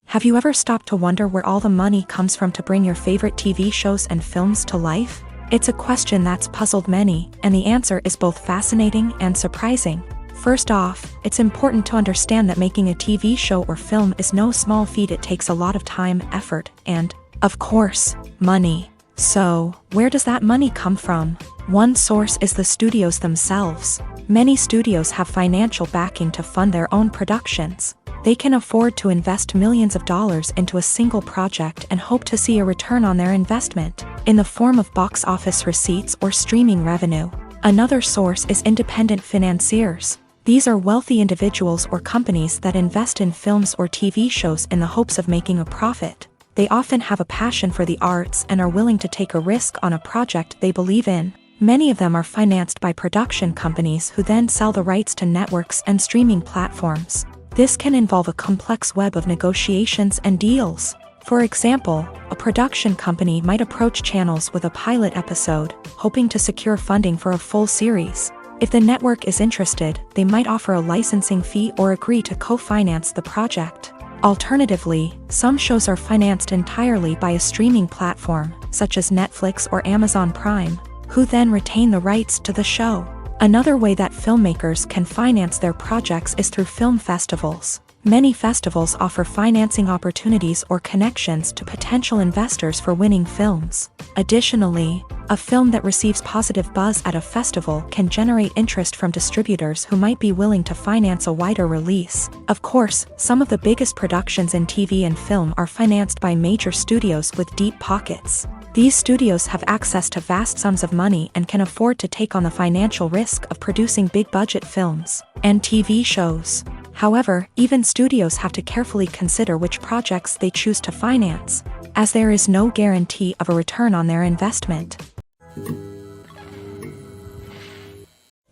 A: Have you ever stopped to wonder where all the money comes from to bring your favorite TV shows and films to life? It's a question that's puzzled many, and the answer is both fascinating and surprising. First off, it's important to understand that making a TV show or film is no small feat. It takes a lot of time, effort, and, of course, money. So, where does that money come from? One source is the studios themselves. Many studios have financial backing to fund their own productions. They can afford to invest millions of dollars into a single project and hope to see a return on their investment, in the form of box office receipts or streaming revenue. Another source is independent financiers. These are wealthy individuals or companies that invest in films or TV shows in the hopes of making a profit. They often have a passion for the arts and are willing to take a risk on a project they believe in. Many of them are financed by production companies who then sell the rights to networks and streaming platforms. This can involve a complex web of negotiations and deals. For example, a production company might approach channels with a pilot episode, hoping to secure funding for a full series. If the network is interested, they might offer a licensing fee or agree to co-finance the project. Alternatively, some shows are financed entirely by a streaming platform, such as Netflix or Amazon Prime, who then retain the rights to the show. Another way that filmmakers can finance their projects is through film festivals. Many festivals offer financing opportunities or connections to potential investors for winning films. Additionally, a film that receives positive buzz at a festival can generate interest from distributors who might be willing to finance a wider release. Of course, some of the biggest productions in TV and film are financed by major studios with deep pockets. These studios have access to vast sums of money and can afford to take on the financial risk of producing big-budget films and TV shows. However, even studios have to carefully consider which projects they choose to finance, as there is no guarantee of a return on their investment.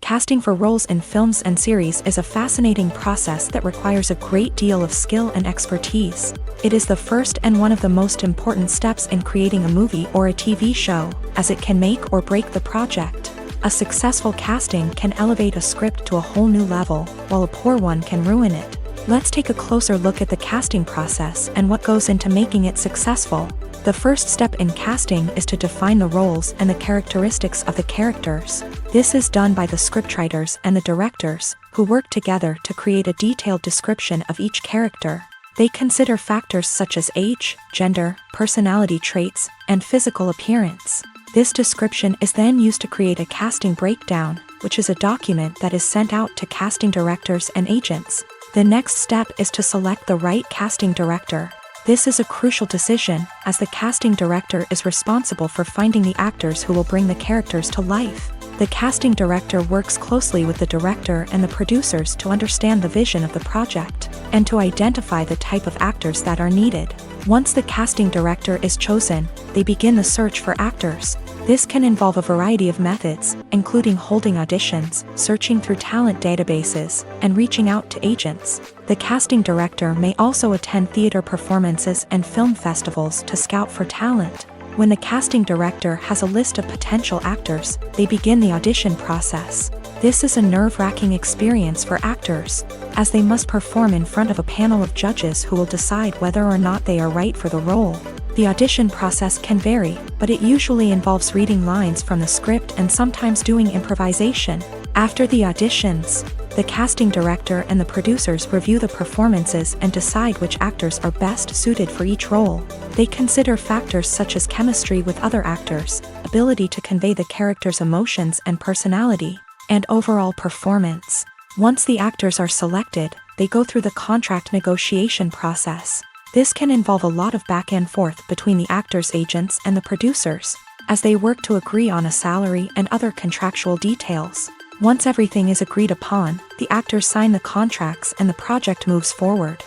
A: Casting for roles in films and series is a fascinating process that requires a great deal of skill and expertise. It is the first and one of the most important steps in creating a movie or a TV show, as it can make or break the project. A successful casting can elevate a script to a whole new level, while a poor one can ruin it. Let's take a closer look at the casting process and what goes into making it successful. The first step in casting is to define the roles and the characteristics of the characters. This is done by the scriptwriters and the directors, who work together to create a detailed description of each character. They consider factors such as age, gender, personality traits, and physical appearance. This description is then used to create a casting breakdown, which is a document that is sent out to casting directors and agents. The next step is to select the right casting director. This is a crucial decision, as the casting director is responsible for finding the actors who will bring the characters to life. The casting director works closely with the director and the producers to understand the vision of the project, and to identify the type of actors that are needed. Once the casting director is chosen, they begin the search for actors. This can involve a variety of methods, including holding auditions, searching through talent databases, and reaching out to agents. The casting director may also attend theater performances and film festivals to scout for talent. When the casting director has a list of potential actors, they begin the audition process. This is a nerve-wracking experience for actors, as they must perform in front of a panel of judges who will decide whether or not they are right for the role. The audition process can vary, but it usually involves reading lines from the script and sometimes doing improvisation. After the auditions, the casting director and the producers review the performances and decide which actors are best suited for each role. They consider factors such as chemistry with other actors, ability to convey the character's emotions and personality, and overall performance. Once the actors are selected, they go through the contract negotiation process. This can involve a lot of back and forth between the actors' agents and the producers, as they work to agree on a salary and other contractual details. Once everything is agreed upon, the actors sign the contracts and the project moves forward.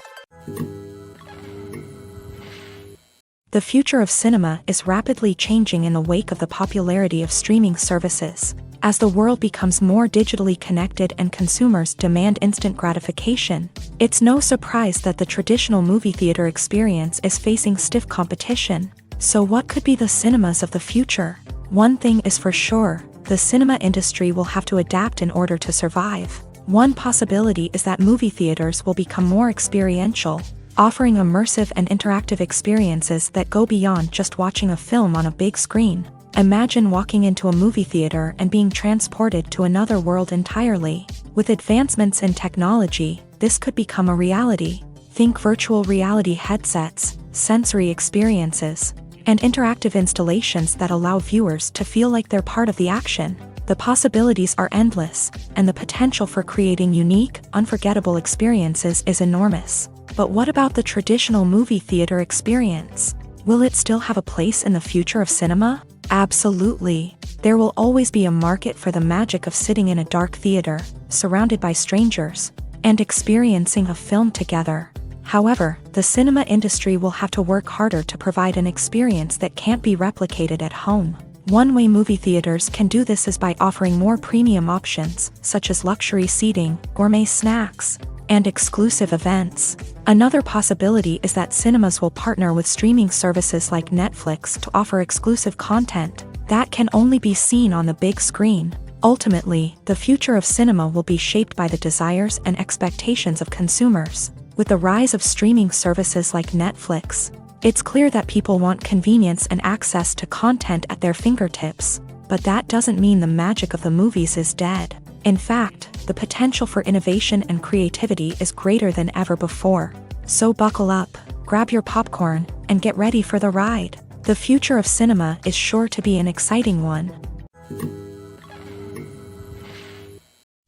A: The future of cinema is rapidly changing in the wake of the popularity of streaming services. As the world becomes more digitally connected and consumers demand instant gratification, it's no surprise that the traditional movie theater experience is facing stiff competition. So what could be the cinemas of the future? One thing is for sure, the cinema industry will have to adapt in order to survive. One possibility is that movie theaters will become more experiential, offering immersive and interactive experiences that go beyond just watching a film on a big screen. Imagine walking into a movie theater and being transported to another world entirely. With advancements in technology, this could become a reality. Think virtual reality headsets, sensory experiences, and interactive installations that allow viewers to feel like they're part of the action. The possibilities are endless, and the potential for creating unique, unforgettable experiences is enormous. But what about the traditional movie theater experience? Will it still have a place in the future of cinema? Absolutely. There will always be a market for the magic of sitting in a dark theater, surrounded by strangers, and experiencing a film together. However, the cinema industry will have to work harder to provide an experience that can't be replicated at home. One way movie theaters can do this is by offering more premium options, such as luxury seating, gourmet snacks, and exclusive events. Another possibility is that cinemas will partner with streaming services like Netflix to offer exclusive content that can only be seen on the big screen. Ultimately, the future of cinema will be shaped by the desires and expectations of consumers. With the rise of streaming services like Netflix, it's clear that people want convenience and access to content at their fingertips. But that doesn't mean the magic of the movies is dead. In fact, the potential for innovation and creativity is greater than ever before. So buckle up, grab your popcorn, and get ready for the ride. The future of cinema is sure to be an exciting one.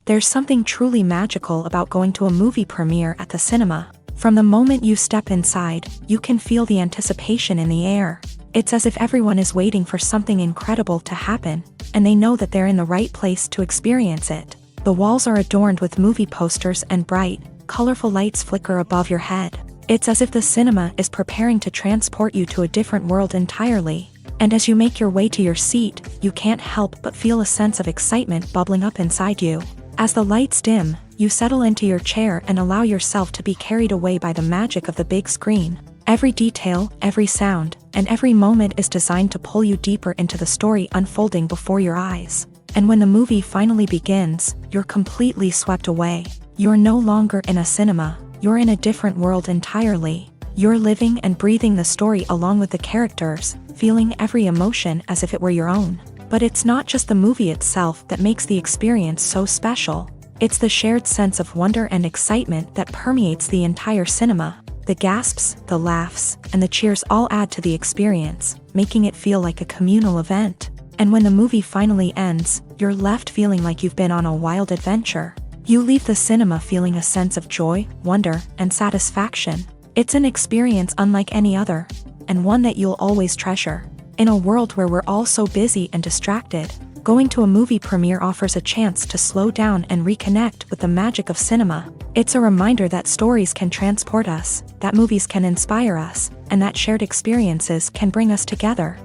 A: There's something truly magical about going to a movie premiere at the cinema. From the moment you step inside, you can feel the anticipation in the air. It's as if everyone is waiting for something incredible to happen, and they know that they're in the right place to experience it. The walls are adorned with movie posters and bright, colorful lights flicker above your head. It's as if the cinema is preparing to transport you to a different world entirely. And as you make your way to your seat, you can't help but feel a sense of excitement bubbling up inside you. As the lights dim, you settle into your chair and allow yourself to be carried away by the magic of the big screen. Every detail, every sound, and every moment is designed to pull you deeper into the story unfolding before your eyes. And when the movie finally begins, you're completely swept away. You're no longer in a cinema, you're in a different world entirely. You're living and breathing the story along with the characters, feeling every emotion as if it were your own. But it's not just the movie itself that makes the experience so special. It's the shared sense of wonder and excitement that permeates the entire cinema. The gasps, the laughs, and the cheers all add to the experience, making it feel like a communal event. And when the movie finally ends, you're left feeling like you've been on a wild adventure. You leave the cinema feeling a sense of joy, wonder, and satisfaction. It's an experience unlike any other, and one that you'll always treasure. In a world where we're all so busy and distracted, going to a movie premiere offers a chance to slow down and reconnect with the magic of cinema. It's a reminder that stories can transport us, that movies can inspire us, and that shared experiences can bring us together.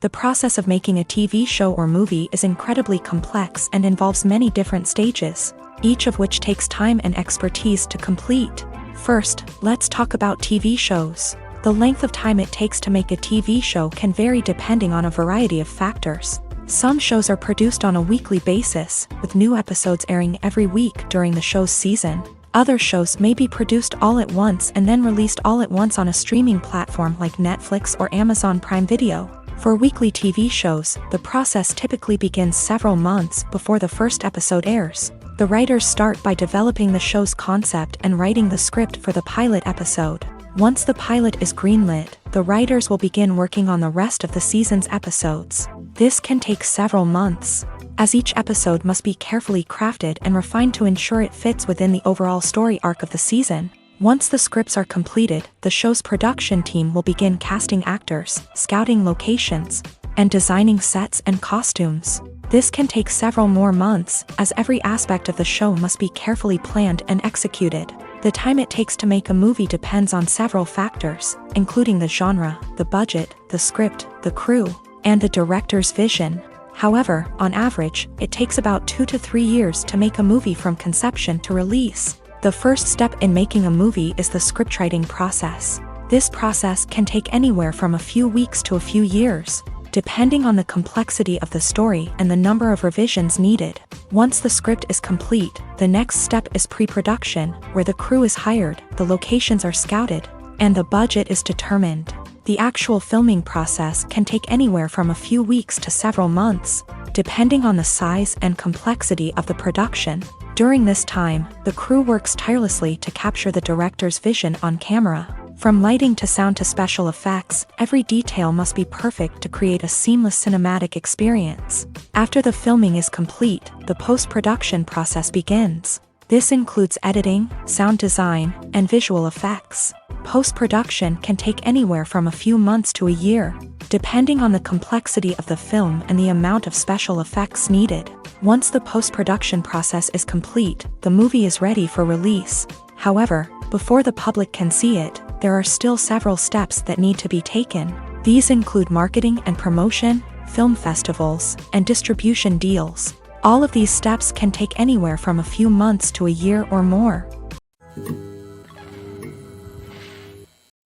A: The process of making a TV show or movie is incredibly complex and involves many different stages, each of which takes time and expertise to complete. First, let's talk about TV shows. The length of time it takes to make a TV show can vary depending on a variety of factors. Some shows are produced on a weekly basis, with new episodes airing every week during the show's season. Other shows may be produced all at once and then released all at once on a streaming platform like Netflix or Amazon Prime Video. For weekly TV shows, the process typically begins several months before the first episode airs. The writers start by developing the show's concept and writing the script for the pilot episode. Once the pilot is greenlit, the writers will begin working on the rest of the season's episodes. This can take several months, as each episode must be carefully crafted and refined to ensure it fits within the overall story arc of the season. Once the scripts are completed, the show's production team will begin casting actors, scouting locations, and designing sets and costumes. This can take several more months, as every aspect of the show must be carefully planned and executed. The time it takes to make a movie depends on several factors, including the genre, the budget, the script, the crew, and the director's vision. However, on average, it takes about 2 to 3 years to make a movie from conception to release. The first step in making a movie is the scriptwriting process. This process can take anywhere from a few weeks to a few years, depending on the complexity of the story and the number of revisions needed. Once the script is complete, the next step is pre-production, where the crew is hired, the locations are scouted, and the budget is determined. The actual filming process can take anywhere from a few weeks to several months, depending on the size and complexity of the production. During this time, the crew works tirelessly to capture the director's vision on camera. From lighting to sound to special effects, every detail must be perfect to create a seamless cinematic experience. After the filming is complete, the post-production process begins. This includes editing, sound design, and visual effects. Post-production can take anywhere from a few months to a year, depending on the complexity of the film and the amount of special effects needed. Once the post-production process is complete, the movie is ready for release. However, before the public can see it, there are still several steps that need to be taken. These include marketing and promotion, film festivals, and distribution deals. All of these steps can take anywhere from a few months to a year or more.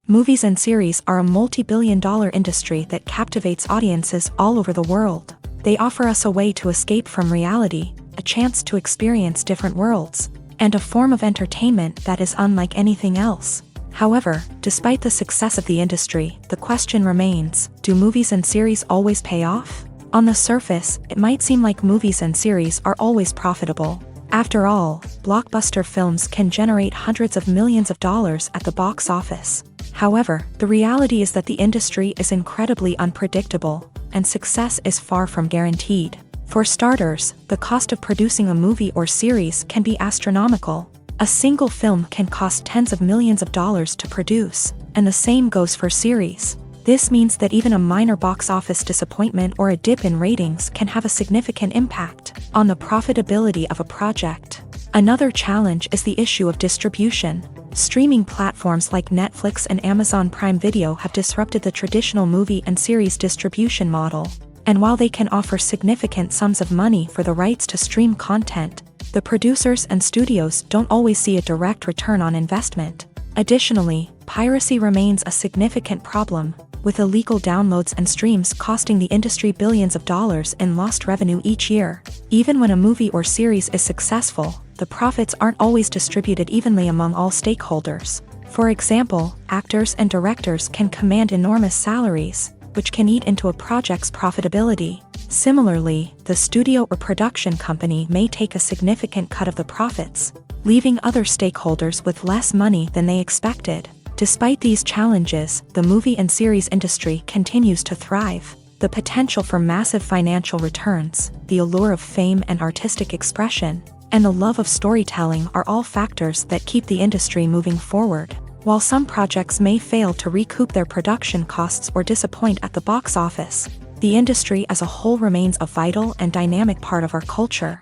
A: Movies and series are a multi-billion-dollar industry that captivates audiences all over the world. They offer us a way to escape from reality, a chance to experience different worlds, and a form of entertainment that is unlike anything else. However, despite the success of the industry, the question remains, do movies and series always pay off? On the surface, it might seem like movies and series are always profitable. After all, blockbuster films can generate hundreds of millions of dollars at the box office. However, the reality is that the industry is incredibly unpredictable, and success is far from guaranteed. For starters, the cost of producing a movie or series can be astronomical. A single film can cost tens of millions of dollars to produce, and the same goes for series. This means that even a minor box office disappointment or a dip in ratings can have a significant impact on the profitability of a project. Another challenge is the issue of distribution. Streaming platforms like Netflix and Amazon Prime Video have disrupted the traditional movie and series distribution model. And while they can offer significant sums of money for the rights to stream content, the producers and studios don't always see a direct return on investment. Additionally, piracy remains a significant problem, with illegal downloads and streams costing the industry billions of dollars in lost revenue each year. Even when a movie or series is successful, the profits aren't always distributed evenly among all stakeholders. For example, actors and directors can command enormous salaries, which can eat into a project's profitability. Similarly, the studio or production company may take a significant cut of the profits, leaving other stakeholders with less money than they expected. Despite these challenges, the movie and series industry continues to thrive. The potential for massive financial returns, the allure of fame and artistic expression, and the love of storytelling are all factors that keep the industry moving forward. While some projects may fail to recoup their production costs or disappoint at the box office, the industry as a whole remains a vital and dynamic part of our culture.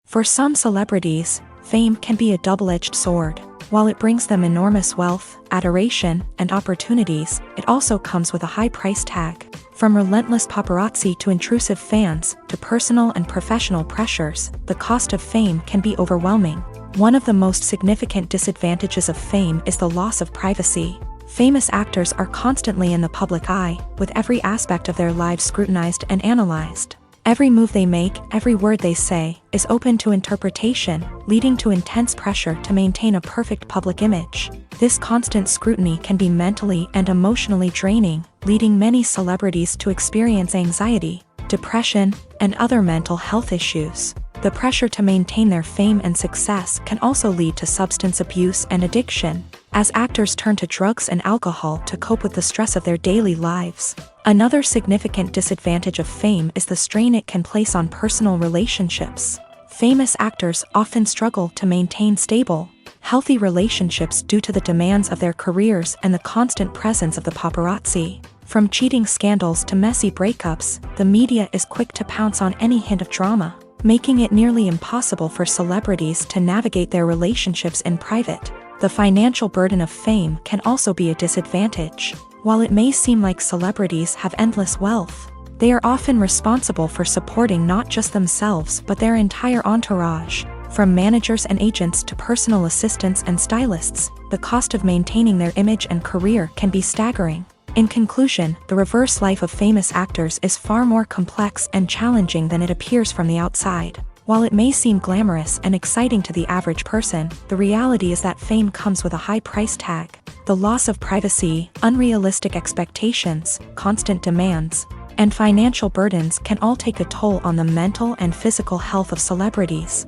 A: For some celebrities, fame can be a double-edged sword. While it brings them enormous wealth, adoration, and opportunities, it also comes with a high price tag. From relentless paparazzi to intrusive fans, to personal and professional pressures, the cost of fame can be overwhelming. One of the most significant disadvantages of fame is the loss of privacy. Famous actors are constantly in the public eye, with every aspect of their lives scrutinized and analyzed. Every move they make, every word they say, is open to interpretation, leading to intense pressure to maintain a perfect public image. This constant scrutiny can be mentally and emotionally draining, leading many celebrities to experience anxiety, depression, and other mental health issues. The pressure to maintain their fame and success can also lead to substance abuse and addiction, as actors turn to drugs and alcohol to cope with the stress of their daily lives. Another significant disadvantage of fame is the strain it can place on personal relationships. Famous actors often struggle to maintain stable, healthy relationships due to the demands of their careers and the constant presence of the paparazzi. From cheating scandals to messy breakups, the media is quick to pounce on any hint of drama, making it nearly impossible for celebrities to navigate their relationships in private. The financial burden of fame can also be a disadvantage. While it may seem like celebrities have endless wealth, they are often responsible for supporting not just themselves but their entire entourage. From managers and agents to personal assistants and stylists, the cost of maintaining their image and career can be staggering. In conclusion, the reverse life of famous actors is far more complex and challenging than it appears from the outside. While it may seem glamorous and exciting to the average person, the reality is that fame comes with a high price tag. The loss of privacy, unrealistic expectations, constant demands, and financial burdens can all take a toll on the mental and physical health of celebrities.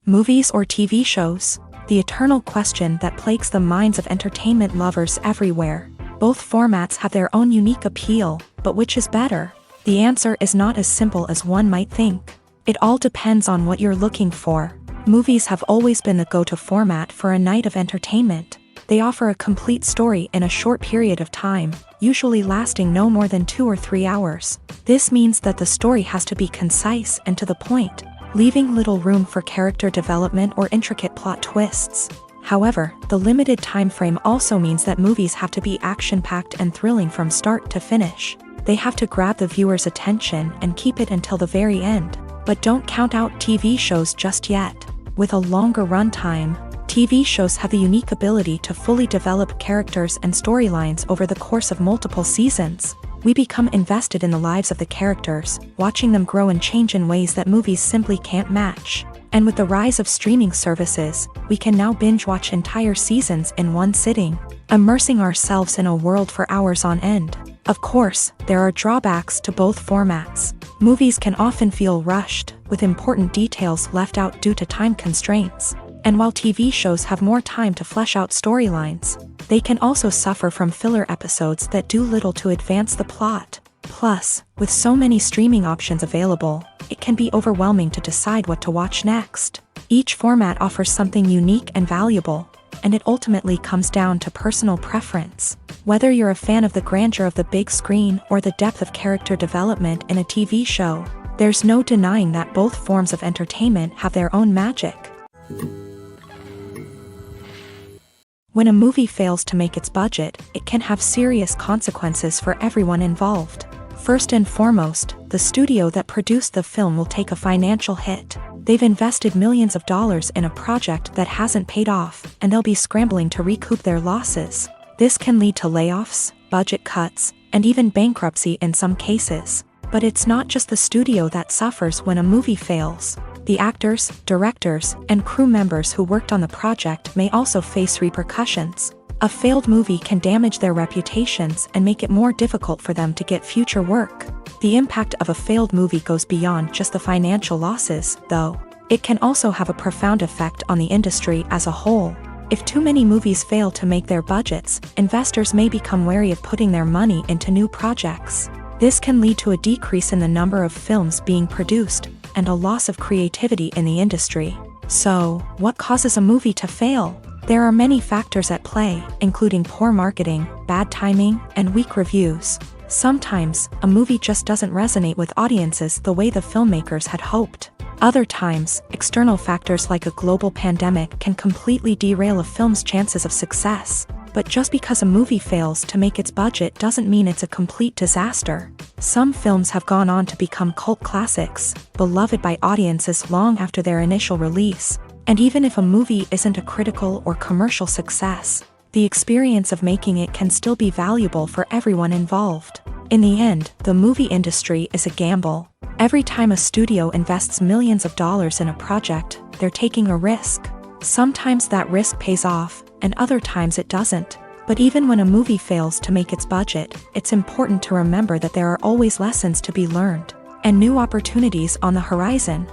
A: Movies or TV shows? The eternal question that plagues the minds of entertainment lovers everywhere. Both formats have their own unique appeal, but which is better? The answer is not as simple as one might think. It all depends on what you're looking for. Movies have always been the go-to format for a night of entertainment. They offer a complete story in a short period of time, usually lasting no more than 2 or 3 hours. This means that the story has to be concise and to the point, leaving little room for character development or intricate plot twists. However, the limited time frame also means that movies have to be action-packed and thrilling from start to finish. They have to grab the viewer's attention and keep it until the very end. But don't count out TV shows just yet. With a longer runtime, TV shows have the unique ability to fully develop characters and storylines over the course of multiple seasons. We become invested in the lives of the characters, watching them grow and change in ways that movies simply can't match. And with the rise of streaming services, we can now binge-watch entire seasons in one sitting, immersing ourselves in a world for hours on end. Of course, there are drawbacks to both formats. Movies can often feel rushed, with important details left out due to time constraints. And while TV shows have more time to flesh out storylines, they can also suffer from filler episodes that do little to advance the plot. Plus, with so many streaming options available, it can be overwhelming to decide what to watch next. Each format offers something unique and valuable, and it ultimately comes down to personal preference. Whether you're a fan of the grandeur of the big screen or the depth of character development in a TV show, there's no denying that both forms of entertainment have their own magic. When a movie fails to make its budget, it can have serious consequences for everyone involved. First and foremost, the studio that produced the film will take a financial hit. They've invested millions of dollars in a project that hasn't paid off, and they'll be scrambling to recoup their losses. This can lead to layoffs, budget cuts, and even bankruptcy in some cases. But it's not just the studio that suffers when a movie fails. The actors, directors, and crew members who worked on the project may also face repercussions. A failed movie can damage their reputations and make it more difficult for them to get future work. The impact of a failed movie goes beyond just the financial losses, though. It can also have a profound effect on the industry as a whole. If too many movies fail to make their budgets, investors may become wary of putting their money into new projects. This can lead to a decrease in the number of films being produced, and a loss of creativity in the industry. So, what causes a movie to fail? There are many factors at play, including poor marketing, bad timing, and weak reviews. Sometimes, a movie just doesn't resonate with audiences the way the filmmakers had hoped. Other times, external factors like a global pandemic can completely derail a film's chances of success. But just because a movie fails to make its budget doesn't mean it's a complete disaster. Some films have gone on to become cult classics, beloved by audiences long after their initial release. And even if a movie isn't a critical or commercial success, the experience of making it can still be valuable for everyone involved. In the end, the movie industry is a gamble. Every time a studio invests millions of dollars in a project, they're taking a risk. Sometimes that risk pays off, and other times it doesn't. But even when a movie fails to make its budget, it's important to remember that there are always lessons to be learned, and new opportunities on the horizon.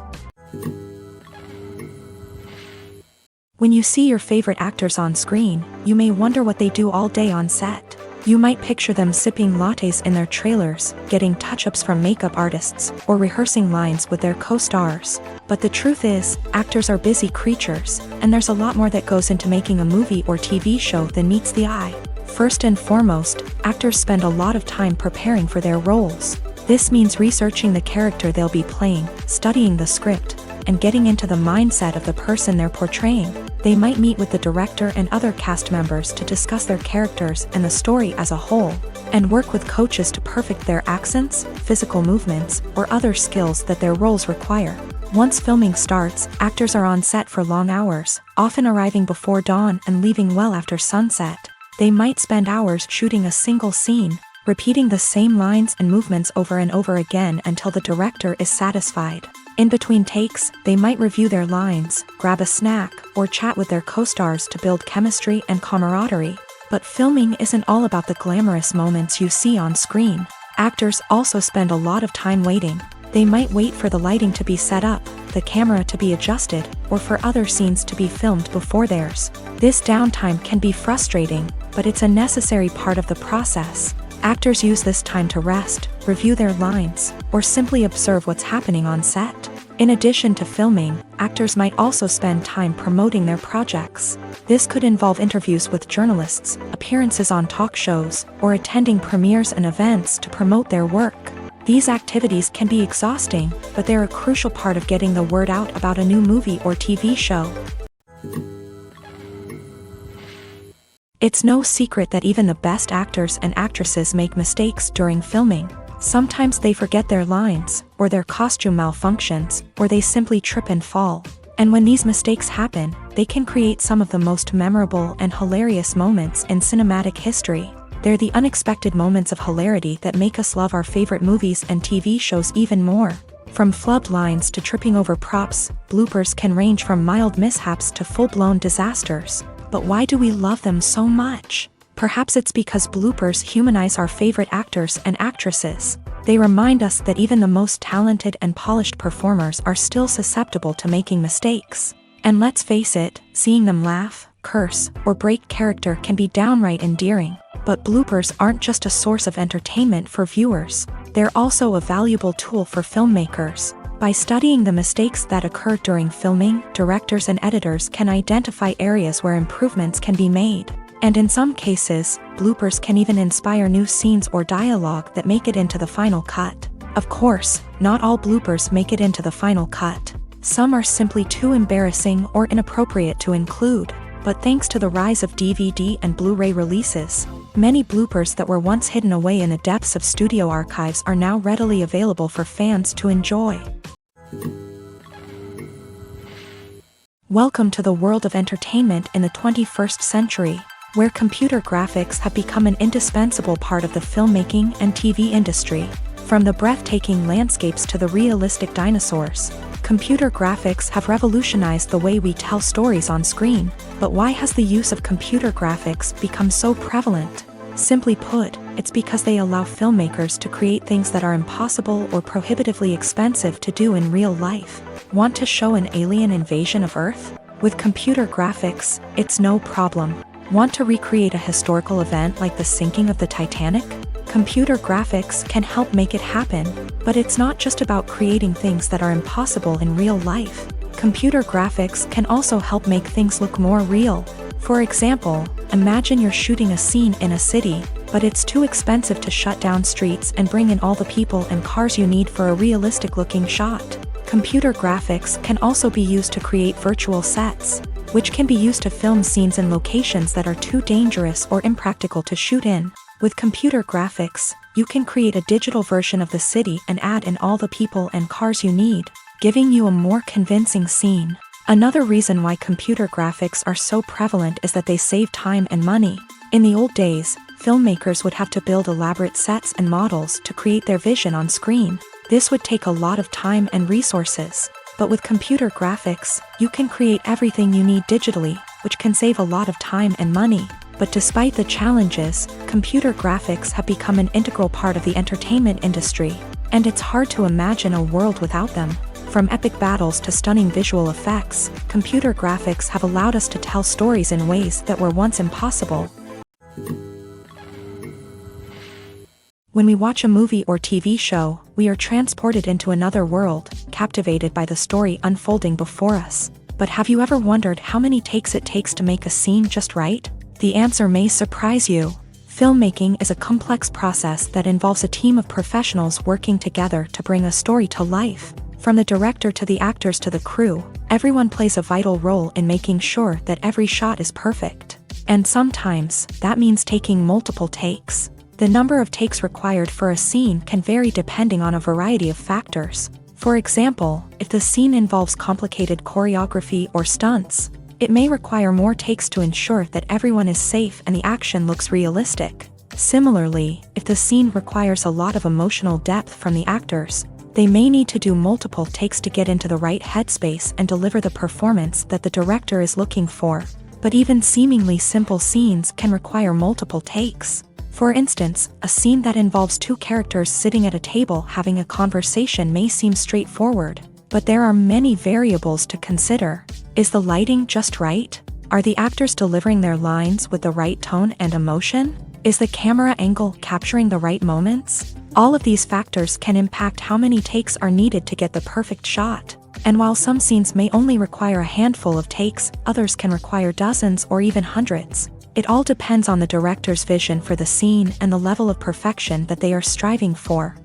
A: When you see your favorite actors on screen, you may wonder what they do all day on set. You might picture them sipping lattes in their trailers, getting touch-ups from makeup artists, or rehearsing lines with their co-stars. But the truth is, actors are busy creatures, and there's a lot more that goes into making a movie or TV show than meets the eye. First and foremost, actors spend a lot of time preparing for their roles. This means researching the character they'll be playing, studying the script, and getting into the mindset of the person they're portraying. They might meet with the director and other cast members to discuss their characters and the story as a whole, and work with coaches to perfect their accents, physical movements, or other skills that their roles require. Once filming starts, actors are on set for long hours, often arriving before dawn and leaving well after sunset. They might spend hours shooting a single scene, repeating the same lines and movements over and over again until the director is satisfied. In between takes, they might review their lines, grab a snack, or chat with their co-stars to build chemistry and camaraderie. But filming isn't all about the glamorous moments you see on screen. Actors also spend a lot of time waiting. They might wait for the lighting to be set up, the camera to be adjusted, or for other scenes to be filmed before theirs. This downtime can be frustrating, but it's a necessary part of the process. Actors use this time to rest, review their lines, or simply observe what's happening on set. In addition to filming, actors might also spend time promoting their projects. This could involve interviews with journalists, appearances on talk shows, or attending premieres and events to promote their work. These activities can be exhausting, but they're a crucial part of getting the word out about a new movie or TV show. It's no secret that even the best actors and actresses make mistakes during filming. Sometimes they forget their lines, or their costume malfunctions, or they simply trip and fall. And when these mistakes happen, they can create some of the most memorable and hilarious moments in cinematic history. They're the unexpected moments of hilarity that make us love our favorite movies and TV shows even more. From flubbed lines to tripping over props, bloopers can range from mild mishaps to full-blown disasters. But why do we love them so much? Perhaps it's because bloopers humanize our favorite actors and actresses. They remind us that even the most talented and polished performers are still susceptible to making mistakes. And let's face it, seeing them laugh, curse, or break character can be downright endearing. But bloopers aren't just a source of entertainment for viewers. They're also a valuable tool for filmmakers. By studying the mistakes that occur during filming, directors and editors can identify areas where improvements can be made. And in some cases, bloopers can even inspire new scenes or dialogue that make it into the final cut. Of course, not all bloopers make it into the final cut. Some are simply too embarrassing or inappropriate to include. But thanks to the rise of DVD and Blu-ray releases, many bloopers that were once hidden away in the depths of studio archives are now readily available for fans to enjoy. Welcome to the world of entertainment in the 21st century, where computer graphics have become an indispensable part of the filmmaking and TV industry. From the breathtaking landscapes to the realistic dinosaurs, computer graphics have revolutionized the way we tell stories on screen. But why has the use of computer graphics become so prevalent? Simply put, it's because they allow filmmakers to create things that are impossible or prohibitively expensive to do in real life. Want to show an alien invasion of Earth? With computer graphics, it's no problem. Want to recreate a historical event like the sinking of the Titanic? Computer graphics can help make it happen. But it's not just about creating things that are impossible in real life. Computer graphics can also help make things look more real. For example, imagine you're shooting a scene in a city, but it's too expensive to shut down streets and bring in all the people and cars you need for a realistic-looking shot. Computer graphics can also be used to create virtual sets, which can be used to film scenes in locations that are too dangerous or impractical to shoot in. With computer graphics, you can create a digital version of the city and add in all the people and cars you need, giving you a more convincing scene. Another reason why computer graphics are so prevalent is that they save time and money. In the old days, filmmakers would have to build elaborate sets and models to create their vision on screen. This would take a lot of time and resources. But with computer graphics, you can create everything you need digitally, which can save a lot of time and money. But despite the challenges, computer graphics have become an integral part of the entertainment industry. And it's hard to imagine a world without them. From epic battles to stunning visual effects, computer graphics have allowed us to tell stories in ways that were once impossible. When we watch a movie or TV show, we are transported into another world, captivated by the story unfolding before us. But have you ever wondered how many takes it takes to make a scene just right? The answer may surprise you. Filmmaking is a complex process that involves a team of professionals working together to bring a story to life. From the director to the actors to the crew, everyone plays a vital role in making sure that every shot is perfect. And sometimes, that means taking multiple takes. The number of takes required for a scene can vary depending on a variety of factors. For example, if the scene involves complicated choreography or stunts, it may require more takes to ensure that everyone is safe and the action looks realistic. Similarly, if the scene requires a lot of emotional depth from the actors, they may need to do multiple takes to get into the right headspace and deliver the performance that the director is looking for. But even seemingly simple scenes can require multiple takes. For instance, a scene that involves two characters sitting at a table having a conversation may seem straightforward, but there are many variables to consider. Is the lighting just right? Are the actors delivering their lines with the right tone and emotion? Is the camera angle capturing the right moments? All of these factors can impact how many takes are needed to get the perfect shot. And while some scenes may only require a handful of takes, others can require dozens or even hundreds. It all depends on the director's vision for the scene and the level of perfection that they are striving for.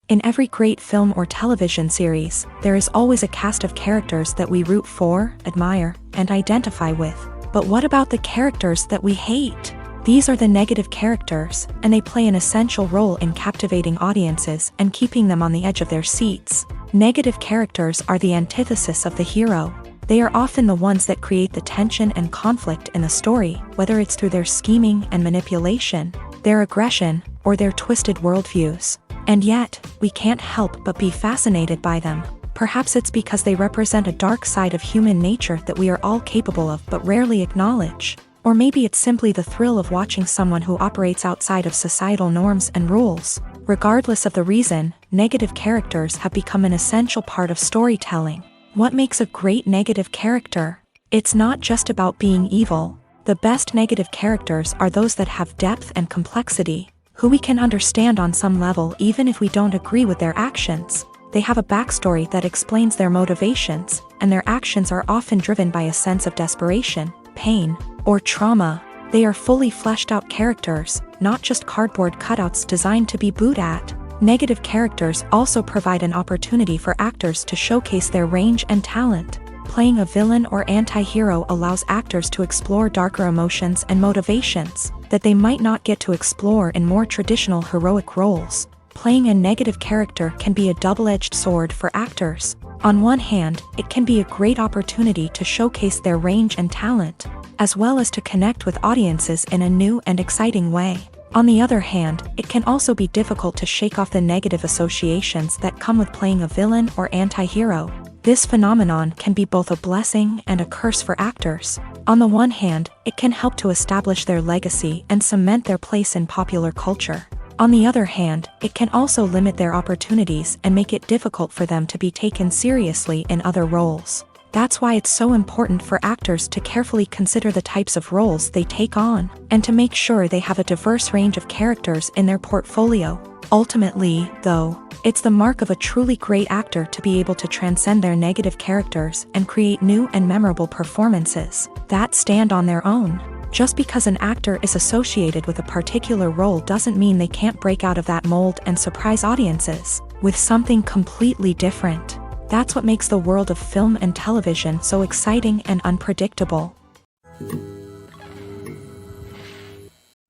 A: In every great film or television series, there is always a cast of characters that we root for, admire, and identify with. But what about the characters that we hate? These are the negative characters, and they play an essential role in captivating audiences and keeping them on the edge of their seats. Negative characters are the antithesis of the hero. They are often the ones that create the tension and conflict in the story, whether it's through their scheming and manipulation, their aggression, or their twisted worldviews. And yet, we can't help but be fascinated by them. Perhaps it's because they represent a dark side of human nature that we are all capable of but rarely acknowledge. Or maybe it's simply the thrill of watching someone who operates outside of societal norms and rules. Regardless of the reason, negative characters have become an essential part of storytelling. What makes a great negative character? It's not just about being evil. The best negative characters are those that have depth and complexity, who we can understand on some level even if we don't agree with their actions. They have a backstory that explains their motivations, and their actions are often driven by a sense of desperation, pain, or trauma. They are fully fleshed out characters, not just cardboard cutouts designed to be booed at. Negative characters also provide an opportunity for actors to showcase their range and talent. Playing a villain or anti-hero allows actors to explore darker emotions and motivations that they might not get to explore in more traditional heroic roles. Playing a negative character can be a double-edged sword for actors. On one hand, it can be a great opportunity to showcase their range and talent, as well as to connect with audiences in a new and exciting way. On the other hand, it can also be difficult to shake off the negative associations that come with playing a villain or anti-hero. This phenomenon can be both a blessing and a curse for actors. On the one hand, it can help to establish their legacy and cement their place in popular culture. On the other hand, it can also limit their opportunities and make it difficult for them to be taken seriously in other roles. That's why it's so important for actors to carefully consider the types of roles they take on, and to make sure they have a diverse range of characters in their portfolio. Ultimately, though, it's the mark of a truly great actor to be able to transcend their negative characters and create new and memorable performances that stand on their own. Just because an actor is associated with a particular role doesn't mean they can't break out of that mold and surprise audiences with something completely different. That's what makes the world of film and television so exciting and unpredictable.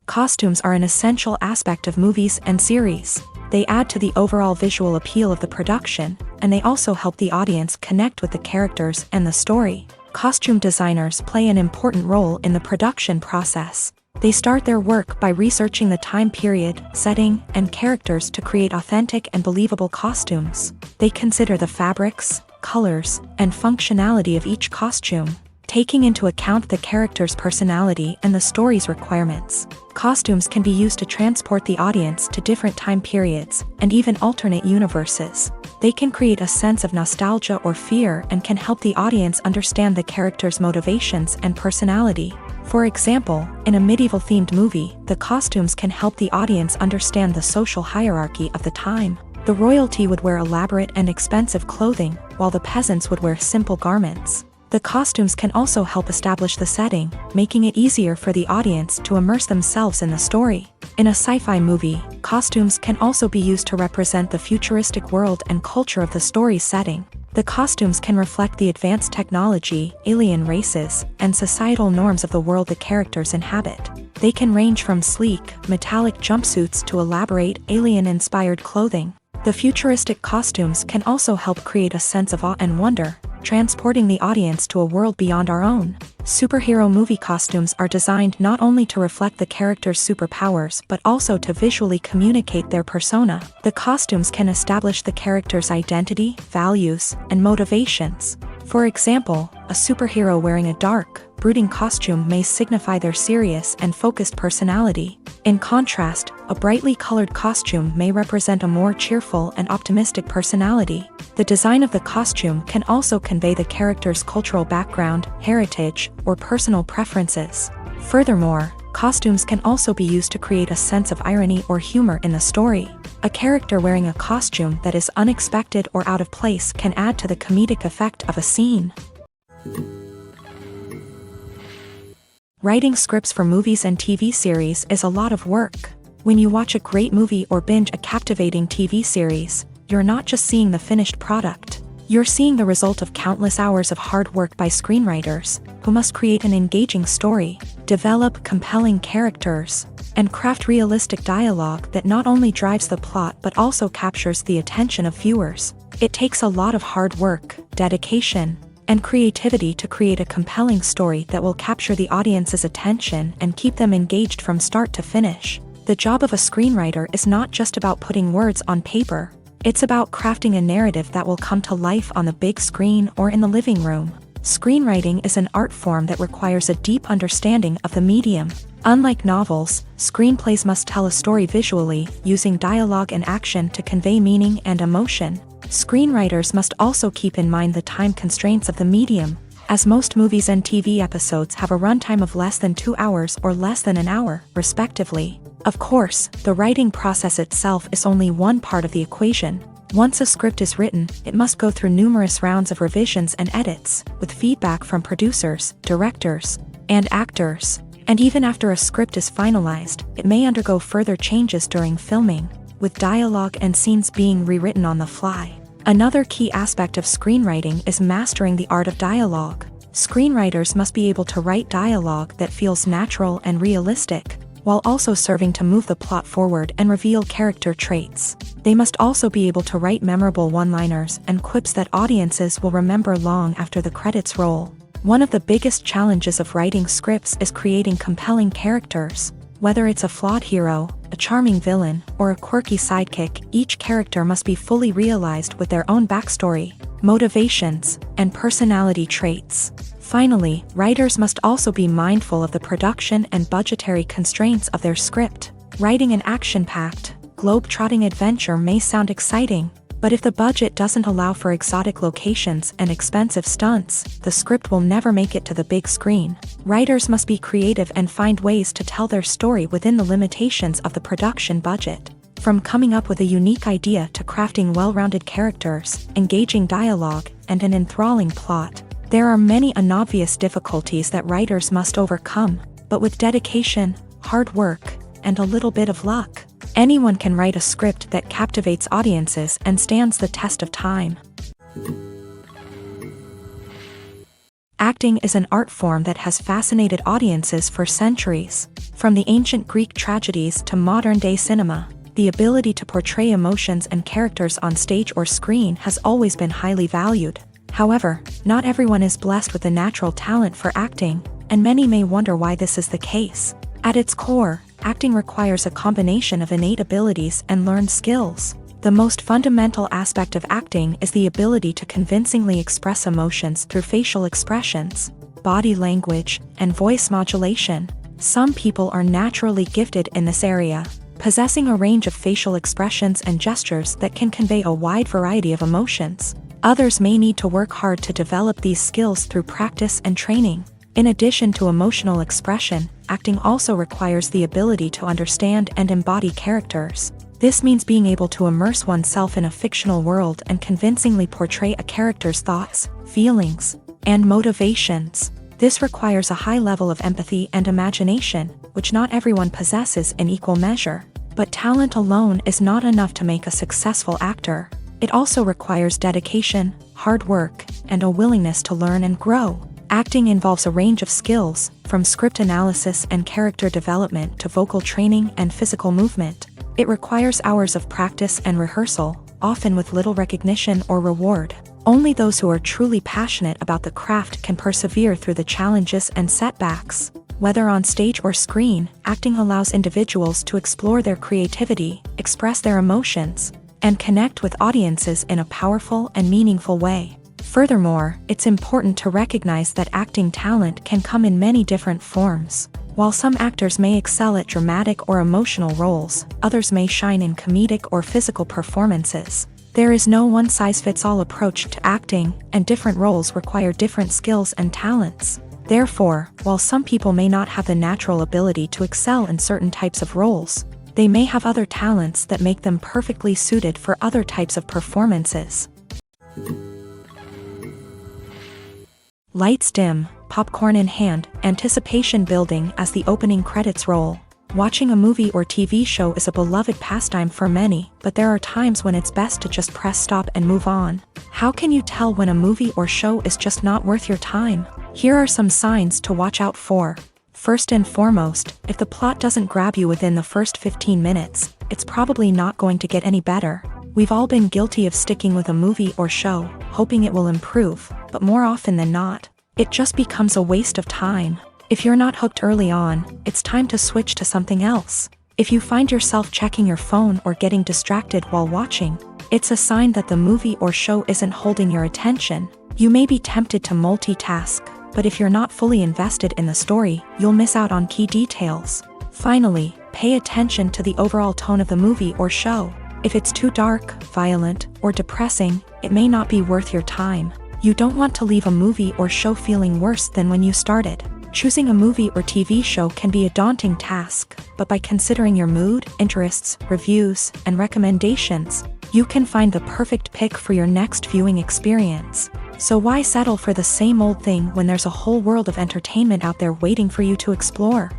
A: Costumes are an essential aspect of movies and series. They add to the overall visual appeal of the production, and they also help the audience connect with the characters and the story. Costume designers play an important role in the production process. They start their work by researching the time period, setting, and characters to create authentic and believable costumes. They consider the fabrics, colors, and functionality of each costume, taking into account the character's personality and the story's requirements. Costumes can be used to transport the audience to different time periods and even alternate universes. They can create a sense of nostalgia or fear and can help the audience understand the character's motivations and personality. For example, in a medieval-themed movie, the costumes can help the audience understand the social hierarchy of the time. The royalty would wear elaborate and expensive clothing, while the peasants would wear simple garments. The costumes can also help establish the setting, making it easier for the audience to immerse themselves in the story. In a sci-fi movie, costumes can also be used to represent the futuristic world and culture of the story's setting. The costumes can reflect the advanced technology, alien races, and societal norms of the world the characters inhabit. They can range from sleek, metallic jumpsuits to elaborate, alien-inspired clothing. The futuristic costumes can also help create a sense of awe and wonder, transporting the audience to a world beyond our own. Superhero movie costumes are designed not only to reflect the character's superpowers but also to visually communicate their persona. The costumes can establish the character's identity, values, and motivations. For example, a superhero wearing a dark, brooding costume may signify their serious and focused personality. In contrast, a brightly colored costume may represent a more cheerful and optimistic personality. The design of the costume can also convey the character's cultural background, heritage, or personal preferences. Furthermore, costumes can also be used to create a sense of irony or humor in the story. A character wearing a costume that is unexpected or out of place can add to the comedic effect of a scene. Writing scripts for movies and TV series is a lot of work. When you watch a great movie or binge a captivating TV series, you're not just seeing the finished product. You're seeing the result of countless hours of hard work by screenwriters, who must create an engaging story, develop compelling characters, and craft realistic dialogue that not only drives the plot but also captures the attention of viewers. It takes a lot of hard work, dedication, and creativity to create a compelling story that will capture the audience's attention and keep them engaged from start to finish. The job of a screenwriter is not just about putting words on paper. It's about crafting a narrative that will come to life on the big screen or in the living room. Screenwriting is an art form that requires a deep understanding of the medium. Unlike novels, screenplays must tell a story visually, using dialogue and action to convey meaning and emotion. Screenwriters must also keep in mind the time constraints of the medium, as most movies and TV episodes have a runtime of less than 2 hours or less than an hour, respectively. Of course, the writing process itself is only one part of the equation. Once a script is written, it must go through numerous rounds of revisions and edits, with feedback from producers, directors, and actors. And even after a script is finalized, it may undergo further changes during filming, with dialogue and scenes being rewritten on the fly. Another key aspect of screenwriting is mastering the art of dialogue. Screenwriters must be able to write dialogue that feels natural and realistic, while also serving to move the plot forward and reveal character traits. They must also be able to write memorable one-liners and quips that audiences will remember long after the credits roll. One of the biggest challenges of writing scripts is creating compelling characters. Whether it's a flawed hero, a charming villain, or a quirky sidekick, each character must be fully realized with their own backstory, motivations, and personality traits. Finally, writers must also be mindful of the production and budgetary constraints of their script. Writing an action-packed, globe-trotting adventure may sound exciting, but if the budget doesn't allow for exotic locations and expensive stunts, the script will never make it to the big screen. Writers must be creative and find ways to tell their story within the limitations of the production budget. From coming up with a unique idea to crafting well-rounded characters, engaging dialogue, and an enthralling plot, there are many unobvious difficulties that writers must overcome, but with dedication, hard work, and a little bit of luck, anyone can write a script that captivates audiences and stands the test of time. Acting is an art form that has fascinated audiences for centuries. From the ancient Greek tragedies to modern-day cinema, the ability to portray emotions and characters on stage or screen has always been highly valued. However, not everyone is blessed with a natural talent for acting, and many may wonder why this is the case. At its core, acting requires a combination of innate abilities and learned skills. The most fundamental aspect of acting is the ability to convincingly express emotions through facial expressions, body language, and voice modulation. Some people are naturally gifted in this area, possessing a range of facial expressions and gestures that can convey a wide variety of emotions. Others may need to work hard to develop these skills through practice and training. In addition to emotional expression, acting also requires the ability to understand and embody characters. This means being able to immerse oneself in a fictional world and convincingly portray a character's thoughts, feelings, and motivations. This requires a high level of empathy and imagination, which not everyone possesses in equal measure. But talent alone is not enough to make a successful actor. It also requires dedication, hard work, and a willingness to learn and grow. Acting involves a range of skills, from script analysis and character development to vocal training and physical movement. It requires hours of practice and rehearsal, often with little recognition or reward. Only those who are truly passionate about the craft can persevere through the challenges and setbacks. Whether on stage or screen, acting allows individuals to explore their creativity, express their emotions, and connect with audiences in a powerful and meaningful way. Furthermore, it's important to recognize that acting talent can come in many different forms. While some actors may excel at dramatic or emotional roles, others may shine in comedic or physical performances. There is no one-size-fits-all approach to acting, and different roles require different skills and talents. Therefore, while some people may not have the natural ability to excel in certain types of roles, they may have other talents that make them perfectly suited for other types of performances. Lights dim, popcorn in hand, anticipation building as the opening credits roll. Watching a movie or TV show is a beloved pastime for many, but there are times when it's best to just press stop and move on. How can you tell when a movie or show is just not worth your time? Here are some signs to watch out for. First and foremost, if the plot doesn't grab you within the first 15 minutes, it's probably not going to get any better. We've all been guilty of sticking with a movie or show, hoping it will improve, but more often than not, it just becomes a waste of time. If you're not hooked early on, it's time to switch to something else. If you find yourself checking your phone or getting distracted while watching, it's a sign that the movie or show isn't holding your attention. You may be tempted to multitask, but if you're not fully invested in the story, you'll miss out on key details. Finally, pay attention to the overall tone of the movie or show. If it's too dark, violent, or depressing, it may not be worth your time. You don't want to leave a movie or show feeling worse than when you started. Choosing a movie or TV show can be a daunting task, but by considering your mood, interests, reviews, and recommendations, you can find the perfect pick for your next viewing experience. So why settle for the same old thing when there's a whole world of entertainment out there waiting for you to explore?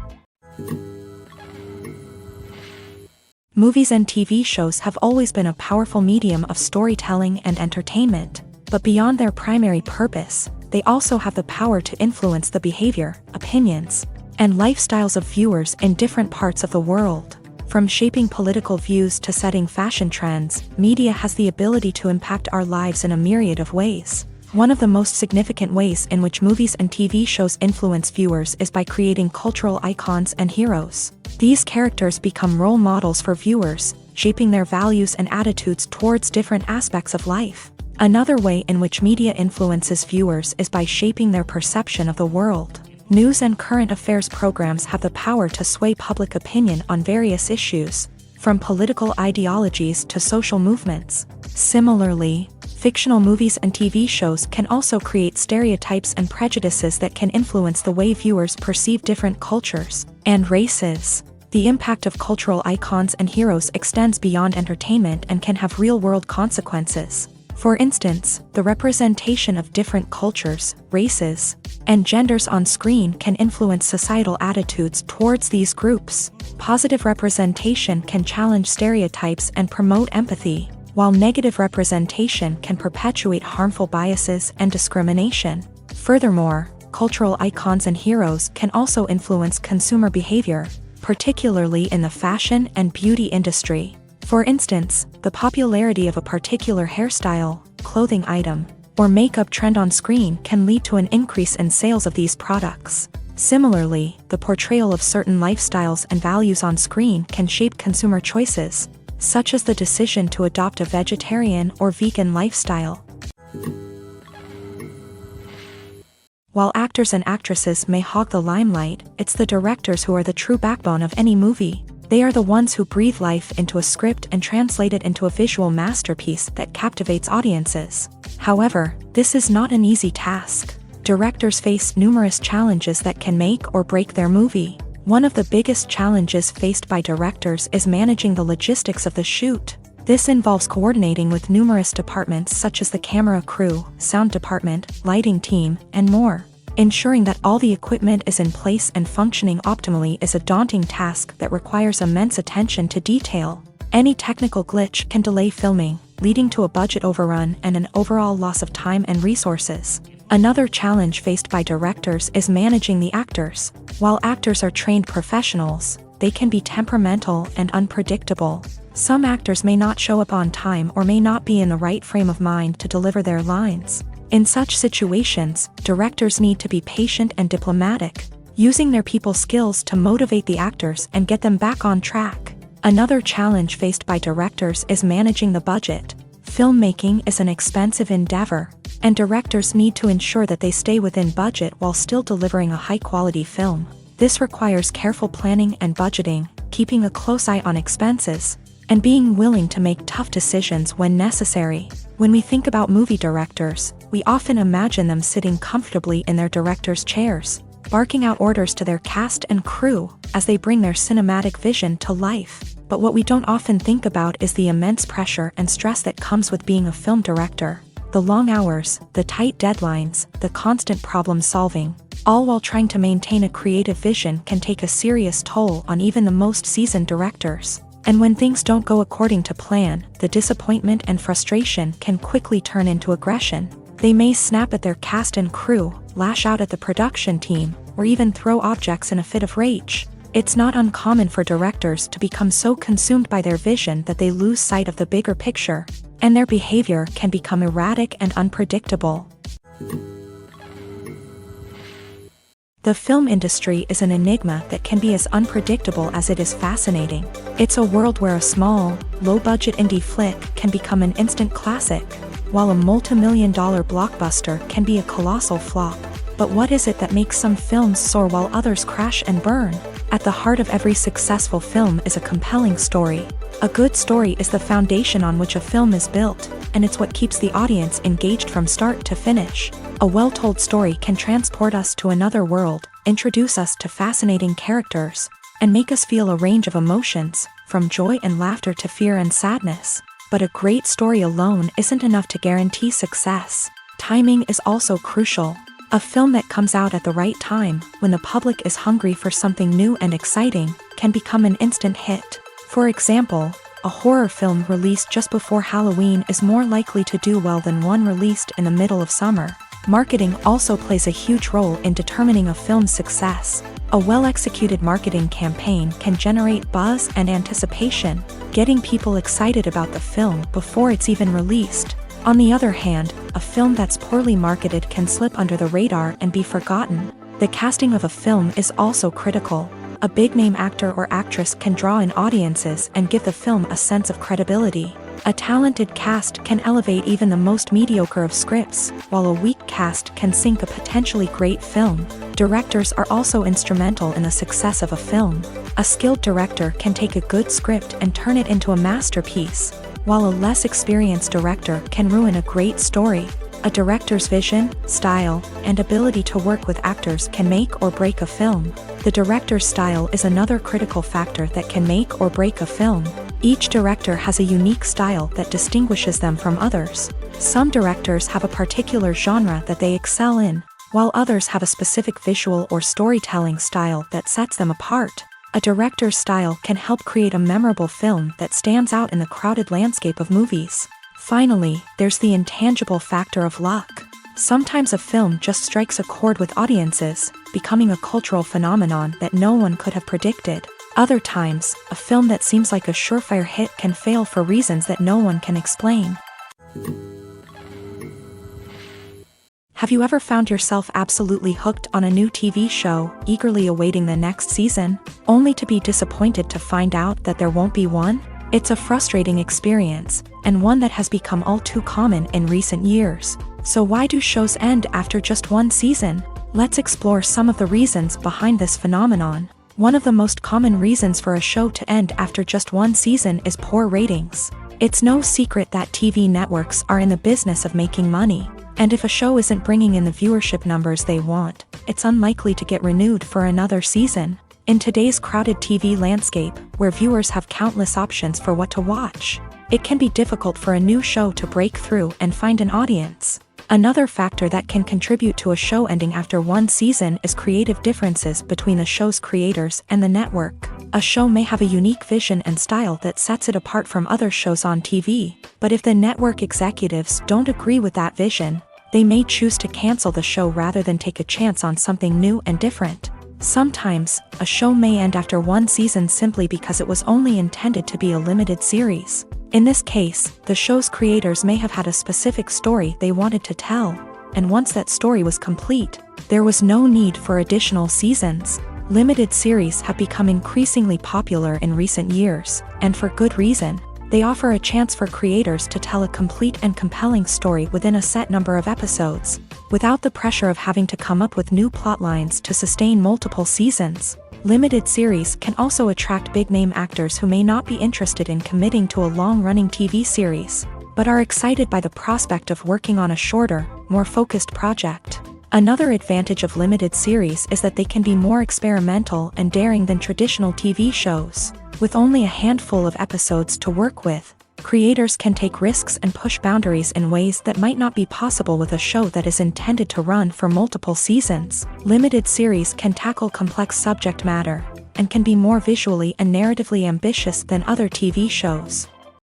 A: Movies and TV shows have always been a powerful medium of storytelling and entertainment, but beyond their primary purpose, they also have the power to influence the behavior, opinions, and lifestyles of viewers in different parts of the world. From shaping political views to setting fashion trends, media has the ability to impact our lives in a myriad of ways. One of the most significant ways in which movies and TV shows influence viewers is by creating cultural icons and heroes. These characters become role models for viewers, shaping their values and attitudes towards different aspects of life. Another way in which media influences viewers is by shaping their perception of the world. News and current affairs programs have the power to sway public opinion on various issues, from political ideologies to social movements. Similarly, fictional movies and TV shows can also create stereotypes and prejudices that can influence the way viewers perceive different cultures and races. The impact of cultural icons and heroes extends beyond entertainment and can have real-world consequences. For instance, the representation of different cultures, races, and genders on screen can influence societal attitudes towards these groups. Positive representation can challenge stereotypes and promote empathy, while negative representation can perpetuate harmful biases and discrimination. Furthermore, cultural icons and heroes can also influence consumer behavior, particularly in the fashion and beauty industry. For instance, the popularity of a particular hairstyle, clothing item, or makeup trend on screen can lead to an increase in sales of these products. Similarly, the portrayal of certain lifestyles and values on screen can shape consumer choices, such as the decision to adopt a vegetarian or vegan lifestyle. While actors and actresses may hog the limelight, it's the directors who are the true backbone of any movie. They are the ones who breathe life into a script and translate it into a visual masterpiece that captivates audiences. However, this is not an easy task. Directors face numerous challenges that can make or break their movie. One of the biggest challenges faced by directors is managing the logistics of the shoot. This involves coordinating with numerous departments such as the camera crew, sound department, lighting team, and more. Ensuring that all the equipment is in place and functioning optimally is a daunting task that requires immense attention to detail. Any technical glitch can delay filming, leading to a budget overrun and an overall loss of time and resources. Another challenge faced by directors is managing the actors. While actors are trained professionals, they can be temperamental and unpredictable. Some actors may not show up on time or may not be in the right frame of mind to deliver their lines. In such situations, directors need to be patient and diplomatic, using their people skills to motivate the actors and get them back on track. Another challenge faced by directors is managing the budget. Filmmaking is an expensive endeavor, and directors need to ensure that they stay within budget while still delivering a high-quality film. This requires careful planning and budgeting, keeping a close eye on expenses, and being willing to make tough decisions when necessary. When we think about movie directors, we often imagine them sitting comfortably in their director's chairs, barking out orders to their cast and crew as they bring their cinematic vision to life. But what we don't often think about is the immense pressure and stress that comes with being a film director. The long hours, the tight deadlines, the constant problem solving, all while trying to maintain a creative vision can take a serious toll on even the most seasoned directors. And when things don't go according to plan, the disappointment and frustration can quickly turn into aggression. They may snap at their cast and crew, lash out at the production team, or even throw objects in a fit of rage. It's not uncommon for directors to become so consumed by their vision that they lose sight of the bigger picture, and their behavior can become erratic and unpredictable. The film industry is an enigma that can be as unpredictable as it is fascinating. It's a world where a small, low-budget indie flick can become an instant classic, while a multi-million-dollar blockbuster can be a colossal flop. But what is it that makes some films soar while others crash and burn? At the heart of every successful film is a compelling story. A good story is the foundation on which a film is built, and it's what keeps the audience engaged from start to finish. A well-told story can transport us to another world, introduce us to fascinating characters, and make us feel a range of emotions, from joy and laughter to fear and sadness. But a great story alone isn't enough to guarantee success. Timing is also crucial. A film that comes out at the right time, when the public is hungry for something new and exciting, can become an instant hit. For example, a horror film released just before Halloween is more likely to do well than one released in the middle of summer. Marketing also plays a huge role in determining a film's success. A well-executed marketing campaign can generate buzz and anticipation, getting people excited about the film before it's even released. On the other hand, a film that's poorly marketed can slip under the radar and be forgotten. The casting of a film is also critical. A big-name actor or actress can draw in audiences and give the film a sense of credibility. A talented cast can elevate even the most mediocre of scripts, while a weak cast can sink a potentially great film. Directors are also instrumental in the success of a film. A skilled director can take a good script and turn it into a masterpiece, while a less experienced director can ruin a great story. A director's vision, style, and ability to work with actors can make or break a film. The director's style is another critical factor that can make or break a film. Each director has a unique style that distinguishes them from others. Some directors have a particular genre that they excel in, while others have a specific visual or storytelling style that sets them apart. A director's style can help create a memorable film that stands out in the crowded landscape of movies. Finally, there's the intangible factor of luck. Sometimes a film just strikes a chord with audiences, becoming a cultural phenomenon that no one could have predicted. Other times, a film that seems like a surefire hit can fail for reasons that no one can explain. Have you ever found yourself absolutely hooked on a new TV show, eagerly awaiting the next season, only to be disappointed to find out that there won't be one? It's a frustrating experience, and one that has become all too common in recent years. So why do shows end after just one season? Let's explore some of the reasons behind this phenomenon. One of the most common reasons for a show to end after just one season is poor ratings. It's no secret that TV networks are in the business of making money, and if a show isn't bringing in the viewership numbers they want, it's unlikely to get renewed for another season. In today's crowded TV landscape, where viewers have countless options for what to watch, it can be difficult for a new show to break through and find an audience. Another factor that can contribute to a show ending after one season is creative differences between the show's creators and the network. A show may have a unique vision and style that sets it apart from other shows on TV, but if the network executives don't agree with that vision, they may choose to cancel the show rather than take a chance on something new and different. Sometimes, a show may end after one season simply because it was only intended to be a limited series. In this case, the show's creators may have had a specific story they wanted to tell, and once that story was complete, there was no need for additional seasons. Limited series have become increasingly popular in recent years, and for good reason. They offer a chance for creators to tell a complete and compelling story within a set number of episodes, without the pressure of having to come up with new plotlines to sustain multiple seasons. Limited series can also attract big-name actors who may not be interested in committing to a long-running TV series, but are excited by the prospect of working on a shorter, more focused project. Another advantage of limited series is that they can be more experimental and daring than traditional TV shows. With only a handful of episodes to work with, creators can take risks and push boundaries in ways that might not be possible with a show that is intended to run for multiple seasons. Limited series can tackle complex subject matter, and can be more visually and narratively ambitious than other TV shows.